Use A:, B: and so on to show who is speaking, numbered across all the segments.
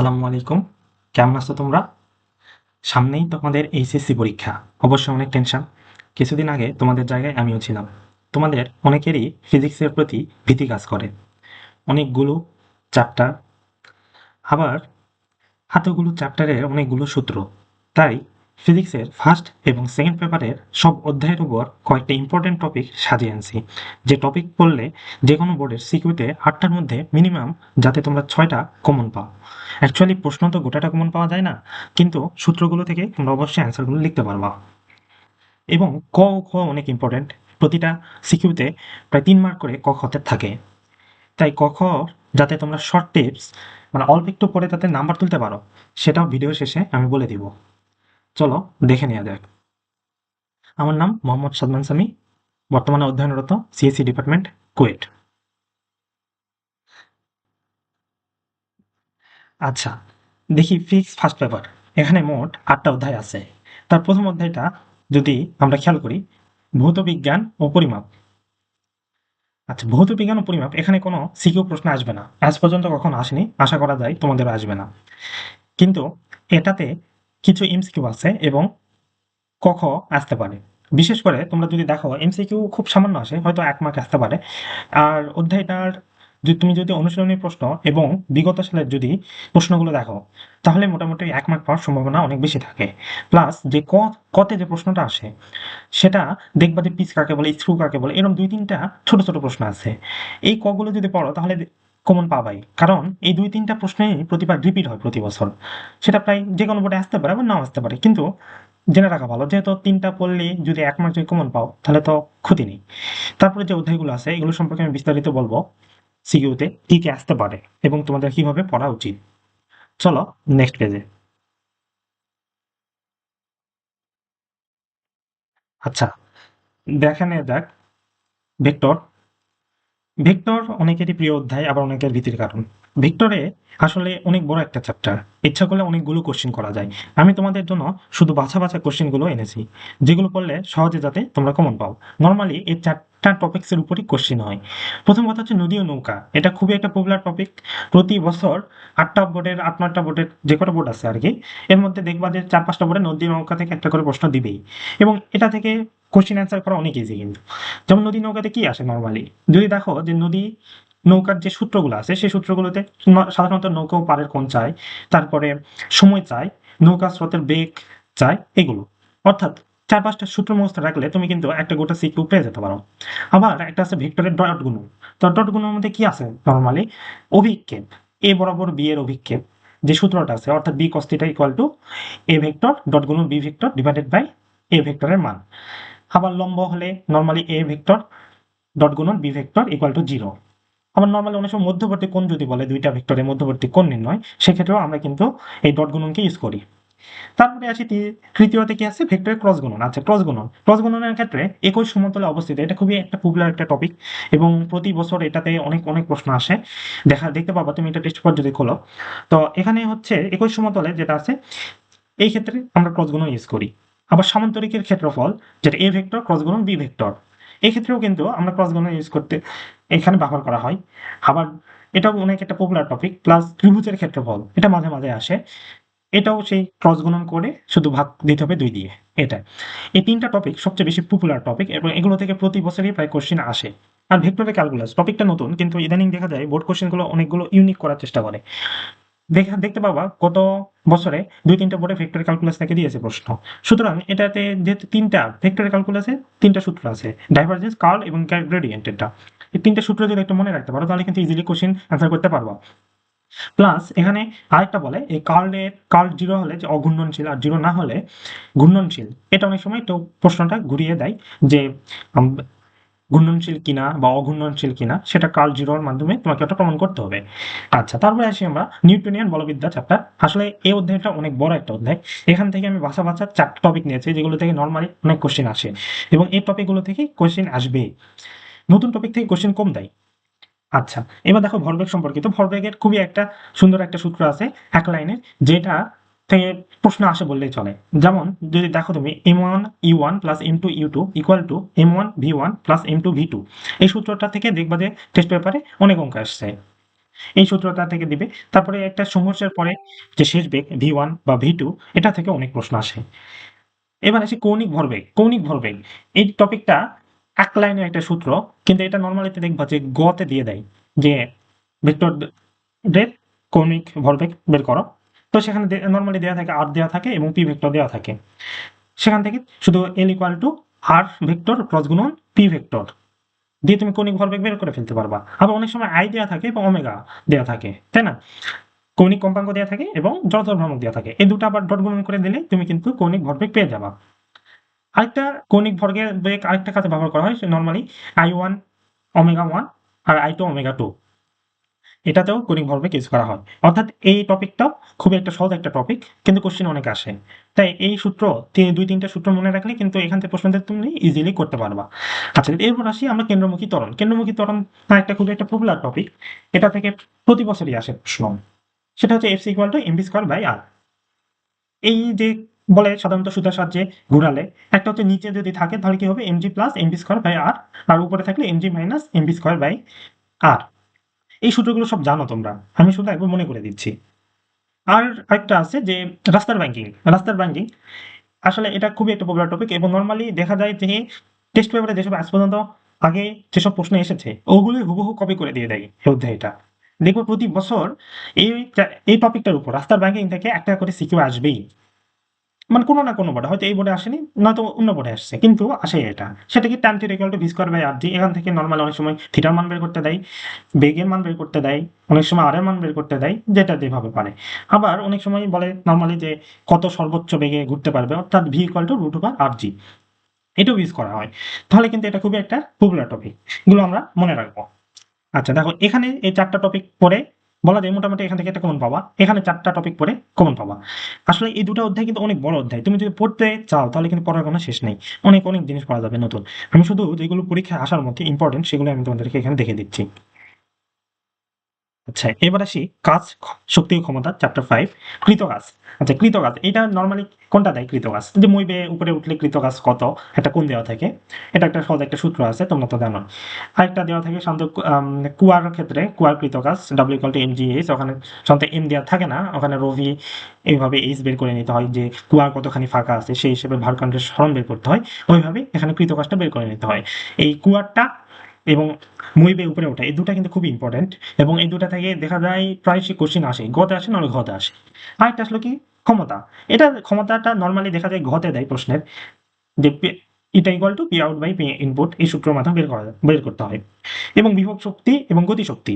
A: আসসালামু আলাইকুম। কেমন আছো তোমরা? সামনেই তোমাদের এইচএসসি পরীক্ষা। অবশ্যই অনেক টেনশন। কিছুদিন আগে তোমাদের জায়গায় আমিও ছিলাম। তোমাদের অনেকেরই ফিজিক্সের প্রতি ভীতি কাজ করে। অনেকগুলো চ্যাপ্টার, আবার এতগুলো চ্যাপ্টারের অনেকগুলো সূত্র। তাই ফিজিক্সের ফার্স্ট এবং সেকেন্ড পেপারের সব অধ্যায়ের উপর কয়েকটা ইম্পর্টেন্ট টপিক সাজিয়ে আনছি, যে টপিক পড়লে যে কোনো বোর্ডের সিকিউতে 8টার মধ্যে মিনিমাম যাতে তোমরা 6টা কমন পাও। অ্যাকচুয়ালি প্রশ্ন তো গোটাটা কমন পাওয়া যায় না, কিন্তু সূত্রগুলো থেকে তোমরা অবশ্যই অ্যান্সারগুলো লিখতে পারবা। এবং ক ও খ অনেক ইম্পর্টেন্ট। প্রতিটা সিকিউতে প্রায় 3 মার্ক করে ক খতে থাকে। তাই ক খ যাতে তোমরা শর্ট টিপস মানে অল্প একটু পড়ে তাতে নাম্বার তুলতে পারো, সেটাও ভিডিও শেষে আমি বলে দিব। চলো দেখে নেওয়া যাক। আমার নাম মোহাম্মদ সাদমান সামি, বর্তমানে অধ্যয়নরত সিএসসি ডিপার্টমেন্ট, কুয়েট। আচ্ছা, দেখি ফিজিক্স ফার্স্ট পেপার। এখানে মোট 8টা অধ্যায় আছে। তার প্রথম অধ্যায়টা যদি আমরা খেয়াল করি, ভৌত বিজ্ঞান ও পরিমাপ। আচ্ছা, ভৌত বিজ্ঞান ও পরিমাপ এখানে কোনো সিকিউ প্রশ্ন আসবে না, আজ পর্যন্ত কখনো আসেনি, আশা করা যায় তোমাদেরও আসবে না। কিন্তু এটাতে কিছু এমসিকিউ আছে এবং ক খ আসতে পারে। বিশেষ করে তোমরা যদি দেখো এমসিকিউ খুব সামান্য আসে, হয়তো 1 মার্ক আসতে পারে। আর অধ্যায়টার তুমি যদি অনুশীলনী প্রশ্ন এবং বিগত সালের যদি প্রশ্নগুলো দেখো, তাহলে মোটামুটি 1 মার্ক পাওয়ার সম্ভাবনা অনেক বেশি থাকে। প্লাস যে কতে যে প্রশ্নটা আসে, সেটা দেখবা যে পিচ কাকে বলে, স্ক্রু কাকে বলে, এরকম 2-3টা ছোট ছোট প্রশ্ন আছে। এই কগুলো যদি পড়ো তাহলে কমন পাবাই, কারণ এই 2-3টা প্রশ্নই প্রতিবার রিপিট হয় প্রতি বছর। সেটা প্রায় যে কোনো বোর্ডে আসতে পারে, আবার নাও আসতে পারে, কিন্তু জেনে রাখা ভালো, যেহেতু 3টা পড়লে যদি 1 মার্ক যদি কমন পাও তাহলে তো ক্ষতি নেই। তারপরে যে অধ্যায়গুলো আছে এগুলো সম্পর্কে আমি বিস্তারিত বলবো, সিকিউতে কি কি আসতে পারে এবং তোমাদের কিভাবে পড়া উচিত। চলো নেক্সট পেজে। আচ্ছা, দেখে নেওয়া যাক ভেক্টর। ভেক্টর অনেকেরই প্রিয় অধ্যায়, আবার অনেকের ভীতির কারণ। ভেক্টরে আসলে অনেক বড় একটা চ্যাপ্টার, ইচ্ছা করলে অনেকগুলো কোশ্চেন করা যায়। আমি তোমাদের জন্য শুধু বাছা বাছা কোশ্চেনগুলো এনেছি, যেগুলো পড়লে সহজে যাতে তোমরা কমন পাও। নর্মালি এই 4টা টপিক্সের উপরই কোশ্চেন হয়। প্রথম কথা হচ্ছে নদী ও নৌকা, এটা খুবই একটা পপুলার টপিক। প্রতি বছর 8-9টা বোর্ডের যে কটা বোর্ড আছে আর কি, এর মধ্যে দেখবা যে 4-5টা বোর্ডে নদী নৌকা থেকে একটা করে প্রশ্ন দিবেই। এবং এটা থেকে কোশ্চেন অ্যান্সার করা অনেক ইজি কিন্তু। যেমন নদী নৌকাতে কি আসে নর্মালি, যদি দেখো যে নদী নৌকার যে সূত্রগুলো আছে সেই সূত্রগুলোতে সাধারণত নৌকা ও পারের কোণ চায়, তারপরে সময় চায়, নৌকা স্রোতের বেগ চায়, এগুলো। অর্থাৎ 4-5টা সূত্র মুখস্থ রাখলে তুমি কিন্তু একটা গোটা সিকিউ পেয়ে যেতে পারো। আবার একটা আছে ভেক্টরের ডট গুণন। তো ডট গুণনের মধ্যে কি আছে নর্মালি, অভিক্ষেপ, এ বরাবর বি এর অভিক্ষেপ যে সূত্রটা আছে, অর্থাৎ B cos theta equal to A vector dot গুণন B vector divided by A ভেক্টরের মান। আবার লম্ব হলে নর্মালি এ ভেক্টর ডট গুণন বি ভেক্টর ইকুয়াল টু 0। আবার নর্মালি অনেক সময় মধ্যবর্তী কোণ যদি বলে, দুইটা ভেক্টরের মধ্যবর্তী কোণ নির্ণয়, সেক্ষেত্রেও আমরা কিন্তু এই ডট গুণনকে ইউজ করি। তারপরে আসি তৃতীয়তে কি আছে, ভেক্টরের ক্রস গুণন। আচ্ছা, ক্রস গুণনের ক্ষেত্রে একই সমতলে অবস্থিত, এটা খুবই একটা পপুলার একটা টপিক এবং প্রতি বছর এটাতে অনেক অনেক প্রশ্ন আসে। দেখতে পাবা তুমি এটা টেস্ট পেপার যদি খোলো। তো এখানে হচ্ছে একই সমতলে যেটা আছে, এই ক্ষেত্রে আমরা ক্রস গুণন ইউজ করি। আবার সামান্তরিকের ক্ষেত্রফল, যেটা এ ভেক্টর ক্রস গুণন বি ভেক্টর, এক্ষেত্রেও কিন্তু আমরা ক্রস গুণন ইউজ করতে এখানে ব্যবহার করা হয়। আবার এটাও অনেক একটা পপুলার টপিক। প্লাস ত্রিভুজের ক্ষেত্রফল, এটা মাঝে মাঝে আসে, এটাও সেই ক্রস গুণন করে শুধু ভাগ দিতে হবে 2 দিয়ে। এটা এই 3টা টপিক সবচেয়ে বেশি পপুলার টপিক এবং এগুলো থেকে প্রতি বছরই প্রায় কোশ্চেন আসে। আর ভেক্টরের ক্যালকুলাস টপিকটা নতুন, কিন্তু ইদানিং দেখা যায় বোর্ড কোশ্চেনগুলো অনেকগুলো ইউনিক করার চেষ্টা করে। দেখতে পাবা গত বছরে 2-3টা বোর্ডে ভেক্টর ক্যালকুলাস থেকে দিয়েছে প্রশ্ন। সুতরাং এটাতে যেহেতু 3টা ভেক্টর ক্যালকুলাসে 3টা সূত্র আছে, ডাইভারজেন্স, কার্ল এবং গ্রেডিয়েন্ট। এটা এই 3টা সূত্র যদি একটু মনে রাখতে পারো তাহলে কিন্তু ইজিলি কোশ্চেন অ্যান্সার করতে পারবা। প্লাস এখানে আরেকটা বলে, এই কার্ল 0 হলে যে অঘূর্ণনশীল, আর 0 না হলে ঘূর্ণনশীল। এটা অনেক সময় তো প্রশ্নটা ঘুরিয়ে দেয় যে ঘূর্ণনশীল কিনা বা অঘূর্ণনশীল কিনা, সেটা কার্ল 0-এর মাধ্যমে তোমাকে ওটা প্রমাণ করতে হবে। আচ্ছা, তারপরে আসি আমরা নিউটনিয়ান বলবিদ্যা চ্যাপ্টার। আসলে এই অধ্যায়টা অনেক বড় একটা অধ্যায়। এখান থেকে আমি বাছা বাছা 4টা টপিক নিয়েছি, যেগুলো থেকে নর্মালি অনেক কোশ্চেন আসে এবং এই টপিকগুলো থেকেই কোশ্চেন আসবে। নতুন টপিক থেকে কোশ্চেন কম দেয়। আচ্ছা, এবার দেখো ভরবেগ সম্পর্কিত। ভরবেগের খুবই একটা সুন্দর একটা সূত্র আছে এক লাইনের, যেটা থেকে প্রশ্ন আসে বললেই চলে। যেমন যদি দেখো তুমি m1 u1 plus m2 u2 equal to m1 v1 plus m2 v2, এই সূত্রটা থেকে দেখবা যে টেস্ট পেপারে অনেক অঙ্ক আসছে। এই সূত্রটা থেকে দিবে। তারপরে একটা সংঘর্ষের পরে যে শেষ বেগ v1 বা v2, এটা থেকে অনেক প্রশ্ন আসে। এবার আসি কৌণিক ভরবেগ। কৌণিক ভরবেগ এই টপিকটা এক লাইনের একটা সূত্র, কিন্তু এটা নর্মালিতে দেখবা যে গ-তে দিয়ে দেয় যে ভেক্টরদের কৌণিক ভরবেগ বের করো। তো সেখানে নর্মালি দেওয়া থাকে আর দেওয়া থাকে এবং পি ভেক্টর দেওয়া থাকে। সেখান থেকে শুধু L equal to R vector cross গুণন পি ভেক্টর দিয়ে তুমি কৌণিক ভরবেগ বের করে ফেলতে পারবা। আবার অনেক সময় আই দেওয়া থাকে এবং ওমেগা দেওয়া থাকে, তাই না? কৌণিক কম্পাঙ্ক দেওয়া থাকে এবং জড়তার ভ্রামক দেওয়া থাকে। এই দুটো আবার ডট গুণন করে দিলে তুমি কিন্তু কৌণিক ভরবেগ পেয়ে যাবা। আরেকটা কৌণিক ভরবেগ আরেকটা কাজে ব্যবহার করা হয় নর্মালি I1 ওমেগা 1 আর I2 ওমেগা 2, এটাতেও কৌণিক ভরবেগ ইউজ করা হয়। অর্থাৎ এই টপিকটাও খুবই একটা সহজ একটা টপিক, কিন্তু কোশ্চেন অনেক আসে। তাই এই সূত্র 2-3টা সূত্র মনে রাখলে কিন্তু এখান থেকে প্রশ্ন তুমি ইজিলি করতে পারবা। আচ্ছা, এরপর আসি আমরা কেন্দ্রমুখী ত্বরণ। কেন্দ্রমুখী ত্বরণ একটা খুবই একটা পপুলার টপিক। এটা থেকে প্রতি বছরই আসে প্রশ্ন। সেটা হচ্ছে F equal to mv square by R. এই যে বলে সাধারণত সুতার সাহায্যে ঘুরালে, একটা হচ্ছে নিচে যদি থাকে তাহলে কি হবে mg plus mv square by R, আর উপরে থাকলে mg minus mv square by R. এই সূত্রগুলো সব জানো তোমরা, আমি শুধু একবার মনে করে দিচ্ছি। আর আরেকটা আছে যে রাস্তার ব্যাংকিং। রাস্তার ব্যাংকিং আসলে এটা খুবই একটা পপুলার টপিক এবং নর্মালি দেখা যায় যে টেস্ট পেপারে যেসব আজ পর্যন্ত আগে যেসব প্রশ্ন এসেছে ওগুলি হুবহু কপি করে দিয়ে দেয় এই অধ্যায়টা। দেখবো প্রতি বছর এই এই টপিকটার উপর রাস্তার ব্যাংকিং থেকে একটা করে সিকিউ আসবেই। মানে কোনো না কোনো বোর্ডে, হয়তো এই বোর্ডে আসেনি, নয়তো অন্য বোর্ডে আসছে, কিন্তু আসে এটা। সেটা কি tan theta equal to V square by R G. এখান থেকে নর্মাল অনেক সময় থিটার মান বের করতে দেয়, বেগের মান বের করতে দেয়, অনেক সময় আর এর মান বের করতে দেয়, যেটা যেভাবে পারে। আবার অনেক সময় বলে নর্মালি যে কত সর্বোচ্চ বেগে ঘুরতে পারবে, অর্থাৎ V equal to root over R G, এটাও ইউজ করা হয়। তাহলে কিন্তু এটা খুবই একটা পপুলার টপিক, এগুলো আমরা মনে রাখবো। আচ্ছা দেখো, এখানে এই 4টা টপিক পড়ে বলা যায় মোটামুটি এখান থেকে একটা কমন পাবা। এখানে 4টা টপিক পড়ে কমন পাবা। আসলে এই দুটো অধ্যায় কিন্তু অনেক বড় অধ্যায়। তুমি যদি পড়তে চাও তাহলে কিন্তু পড়ার কোনো শেষ নেই। অনেক অনেক জিনিস পড়া যাবে নতুন। আমি শুধু যেগুলো পরীক্ষায় আসার মধ্যে ইম্পর্টেন্ট সেগুলো আমি তোমাদেরকে এখানে দেখে দিচ্ছি। আচ্ছা, এবার আসি কাজ, শক্তি ও ক্ষমতা, চ্যাপ্টার 5 কৃতকাজ। আচ্ছা, কৃতকাজ এটা নরমালি কোনটা দেয়? কৃতকাজ যে মই বেয়ে উপরে উঠলে কৃতকাজ কত, একটা কোণ দেওয়া থাকে। এটা একটা সহজ একটা সূত্র আছে, তোমরা তো জানো। আরেকটা দেওয়া থাকে শান্ত কুয়ার ক্ষেত্রে, কুয়ার কৃতকাজ W ইকুয়াল টু mgh। ওখানে সাধারণত m দেওয়া থাকে না, ওখানে রো ভি এইভাবে h বের করে নিতে হয় যে কুয়ার কতখানি ফাঁকা আছে সেই হিসেবে ভারকান্ডের সরণ বের করতে হয়। ওইভাবে এখানে কৃতকাজটা বের করে নিতে হয়। এই কুয়ারটা এবং মই বেয়ে উপরে ওঠা, এই দুটা কিন্তু খুবই ইম্পর্টেন্ট এবং এই দুটা থেকে দেখা যায় প্রায়শই কোশ্চেন আসে, গতে আসে নাহলে ঘতে আসে। আরেকটা আসলে কি ক্ষমতা। এটা ক্ষমতাটা নর্মালি দেখা যায় ঘতে দেয় প্রশ্নের, যে এটা equal to P out by P input, এই সূত্রের মাধ্যমে বের করতে হয়। এবং বিভব শক্তি এবং গতিশক্তি।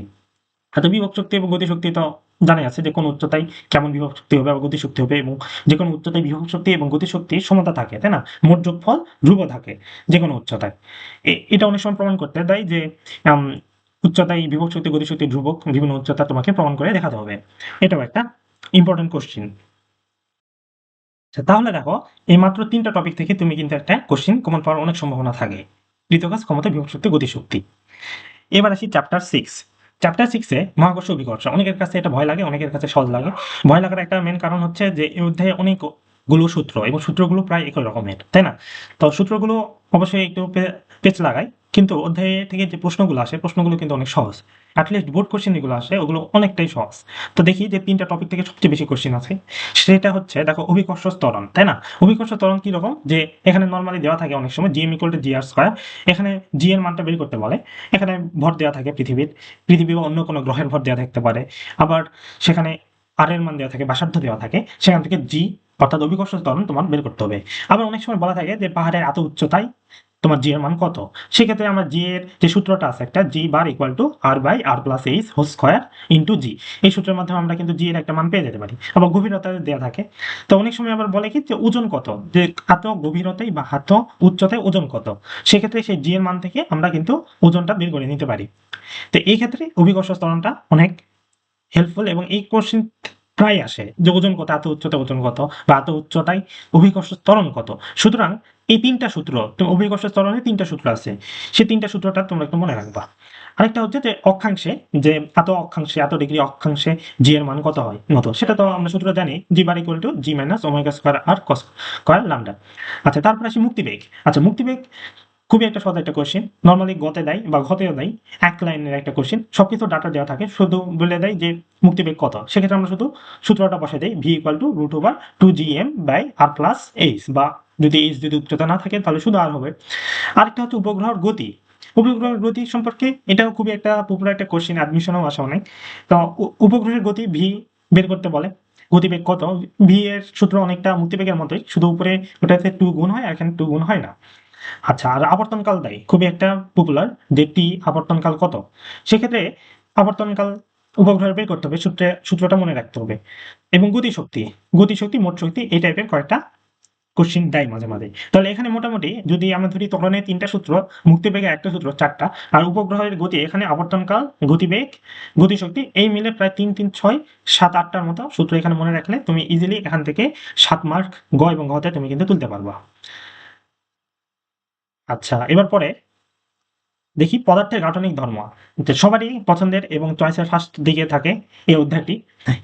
A: তো বিভব শক্তি এবং গতিশক্তি তো জানাই আছে যে কোন উচ্চতায় কেমন বিভব শক্তি হবে বা গতিশক্তি হবে, এবং যে কোনো উচ্চতায় বিভব শক্তি এবং গতিশক্তির সমতা থাকে, তাই না? মোট যোগফল ধ্রুব থাকে যে কোনো উচ্চতায়। এটা অনেক সময় প্রমাণ করতে দেয় যে আম, উচ্চতায় বিভব শক্তি গতিশক্তি ধ্রুবক, বিভিন্ন উচ্চতা তোমাকে প্রমাণ করে দেখাতে হবে। এটাও একটা ইম্পর্টেন্ট কোশ্চিন। তাহলে দেখো, এই মাত্র 3টা টপিক থেকে তুমি কিন্তু একটা কোশ্চিন কমন পাওয়ার অনেক সম্ভাবনা থাকে। কৃতকাজ, ক্ষমতা, বিভব শক্তি, গতিশক্তি। এবার আসি চ্যাপ্টার 6। চ্যাপ্টার 6-এ মহাকর্ষ অভিকর্ষ। অনেকের কাছে এটা ভয় লাগে, অনেকের কাছে সহজ লাগে। ভয় লাগার একটা মেন কারণ হচ্ছে যে এই অধ্যায়ে অনেকগুলো সূত্র এবং সূত্রগুলো প্রায় একই রকমের, তাই না? তো সূত্রগুলো অবশ্যই একটু পেচ লাগায়, কিন্তু অধ্যায়ে থেকে যে প্রশ্নগুলো আসে প্রশ্নগুলো কিন্তু অনেক সহজ। অ্যাটলিস্ট বোর্ড কোশ্চেন যেগুলো আসে ওগুলো অনেকটাই সহজ। তো দেখি যে 3টা টপিক থেকে সবচেয়ে বেশি কোশ্চেন আছে, সেটা হচ্ছে দেখো অভিকর্ষ ত্বরণ, তাই না? অভিকর্ষ ত্বরণ কি রকম, যে এখানে নর্মালি দেওয়া থাকে অনেক সময় gm equal to G R square. এখানে জি এর মানটা বের করতে বলে। এখানে ভর দেওয়া থাকে পৃথিবী বা অন্য কোনো গ্রহের ভর দেওয়া থাকতে পারে। আবার সেখানে আর এর মান দেওয়া থাকে, ব্যাসার্ধ দেওয়া থাকে, সেখান থেকে জি অর্থাৎ অভিকর্ষ ত্বরণ তোমার বের করতে হবে। আবার অনেক সময় বলা থাকে যে পাহাড়ের এত উচ্চতায় তোমার জি এর মান কত। সেক্ষেত্রে আমরা জি এর যে সূত্রটা আছে একটা, G bar equal to R by R plus H whole square into G. এই সূত্রের মাধ্যমে আমরা কিন্তু জি এর একটা মান পেয়ে যেতে পারি। আবার গভীরতা দেওয়া থাকে। তো অনেক সময় আবার বলে কি যে ওজন কত, যে এত গভীরতায় বা এত উচ্চতায় ওজন কত। সেক্ষেত্রে সেই জি এর মান থেকে আমরা কিন্তু ওজনটা বের করে নিতে পারি। তো এই ক্ষেত্রে অভিকর্ষ ত্বরণটা অনেক হেল্পফুল এবং এই কোশ্চেন প্রায় আসে যে ওজন কত, এত উচ্চতায় ওজন কত, বা এত উচ্চতায় অভিকর্ষ ত্বরণ কত। সুতরাং এই 3টা সূত্র, তো অভিকর্ষ ত্বরণে 3টা সূত্র আছে, সেই 3টা সূত্রটা তোমরা একটু মনে রাখবা। আরেকটা হচ্ছে যে অক্ষাংশে, যে এত অক্ষাংশে এত ডিগ্রি অক্ষাংশে জি এর মান কত হয় মতো, সেটা তো আমরা সূত্র জানি, G bar equal to G minus omega square R cos square lambda. আচ্ছা, তারপর আসি মুক্তিবেগ। আচ্ছা, মুক্তিবেগ খুবই একটা সহজ একটা কোশ্চেন, নর্মালি গতে দেয় বা ঘতেও দেয়, এক লাইনের একটা কোশ্চেন, সবকিছু ডাটা দেওয়া থাকে, শুধু বলে দেয় যে মুক্তিবেগ কত। সেক্ষেত্রে আমরা শুধু সূত্রটা বসে দিই, V equal to root over 2gm by R plus H, বা যদি এইচ যদি উচ্চতা না থাকে তাহলে শুধু আর হবে। আরেকটা হচ্ছে উপগ্রহের গতি। উপগ্রহের গতি সম্পর্কে এটাও খুবই একটা পপুলার একটা কোশ্চেন, অ্যাডমিশনেও আসে অনেক। তো উপগ্রহের গতি ভি বের করতে বলে, গতিবেগ কত। ভি এর সূত্র অনেকটা মুক্তিবেগের মতোই, শুধু উপরে ওটাতে 2 গুণ হয়, আর এখানে 2 গুণ হয় না। আচ্ছা, আর আবর্তনকাল দেয়, খুবই একটা পপুলার, যে টি আবর্তনকাল কত। সেক্ষেত্রে আবর্তনকাল উপগ্রহের বের করতে হবে, সূত্রটা মনে রাখতে হবে। এবং গতিশক্তি, গতিশক্তি, মোট শক্তি, এই টাইপের কয়েকটা কোশ্চিন দেয় মাঝে মাঝে। তাহলে এখানে মোটামুটি যদি আমরা ধরি ত্বরণের 3টা সূত্র, মুক্তিবেগের একটা সূত্র 4টা, আর উপগ্রহের গতি, এখানে আবর্তনকাল, গতিবেগ, গতিশক্তি, এই মিলে প্রায় 3 3 6 7 8টার মতো সূত্র এখানে মনে রাখলে তুমি ইজিলি এখান থেকে 7 মার্ক গ এবং ঘতে তুমি কিন্তু তুলতে পারবা। আচ্ছা, এবার পরে দেখি পদার্থের গাঠনিক ধর্ম। সবারই পছন্দের এবং চয়েসের ফার্স্ট দিকে থাকে এই অধ্যায়টি,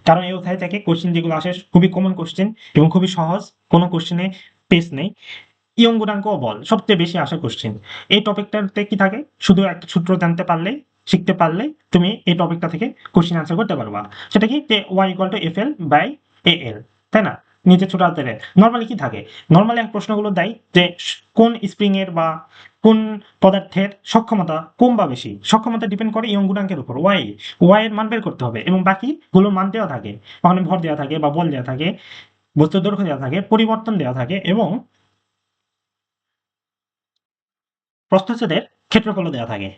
A: কারণ এই অধ্যায় থেকে কোশ্চেন যেগুলো আসে খুবই কমন কোশ্চেন এবং খুবই সহজ, কোনো কোশ্চেনে পেস নেই। ইয়ং গুণাঙ্ক ও বল সবচেয়ে বেশি আসা কোশ্চেন। এই টপিকটাতে কি থাকে, শুধু একটা সূত্র জানতে পারলেই, শিখতে পারলেই তুমি এই টপিকটা থেকে কোশ্চেন আনসার করতে পারবা। সেটা কি, যে Y equal to F L by A L, তাই না? নিচে ছোট হাতের নর্মালি কি থাকে, নর্মালি প্রশ্নগুলো দেয় যে কোন স্প্রিং এর বা কোন পদার্থের সক্ষমতা কম বা বেশি, সক্ষমতা ডিপেন্ড করে ইয়ং গুণাঙ্কের উপর, ওয়াই, ওয়াই এর মান বের করতে হবে, এবং বাকিগুলোর মান দেওয়া থাকে, ওখানে ভর দেওয়া থাকে বা বল দেওয়া থাকে, বস্তুর দৈর্ঘ্য দেওয়া থাকে, পরিবর্তন দেওয়া থাকে, এবং প্রস্থচ্ছেদের ক্ষেত্রফলও দেওয়া থাকে।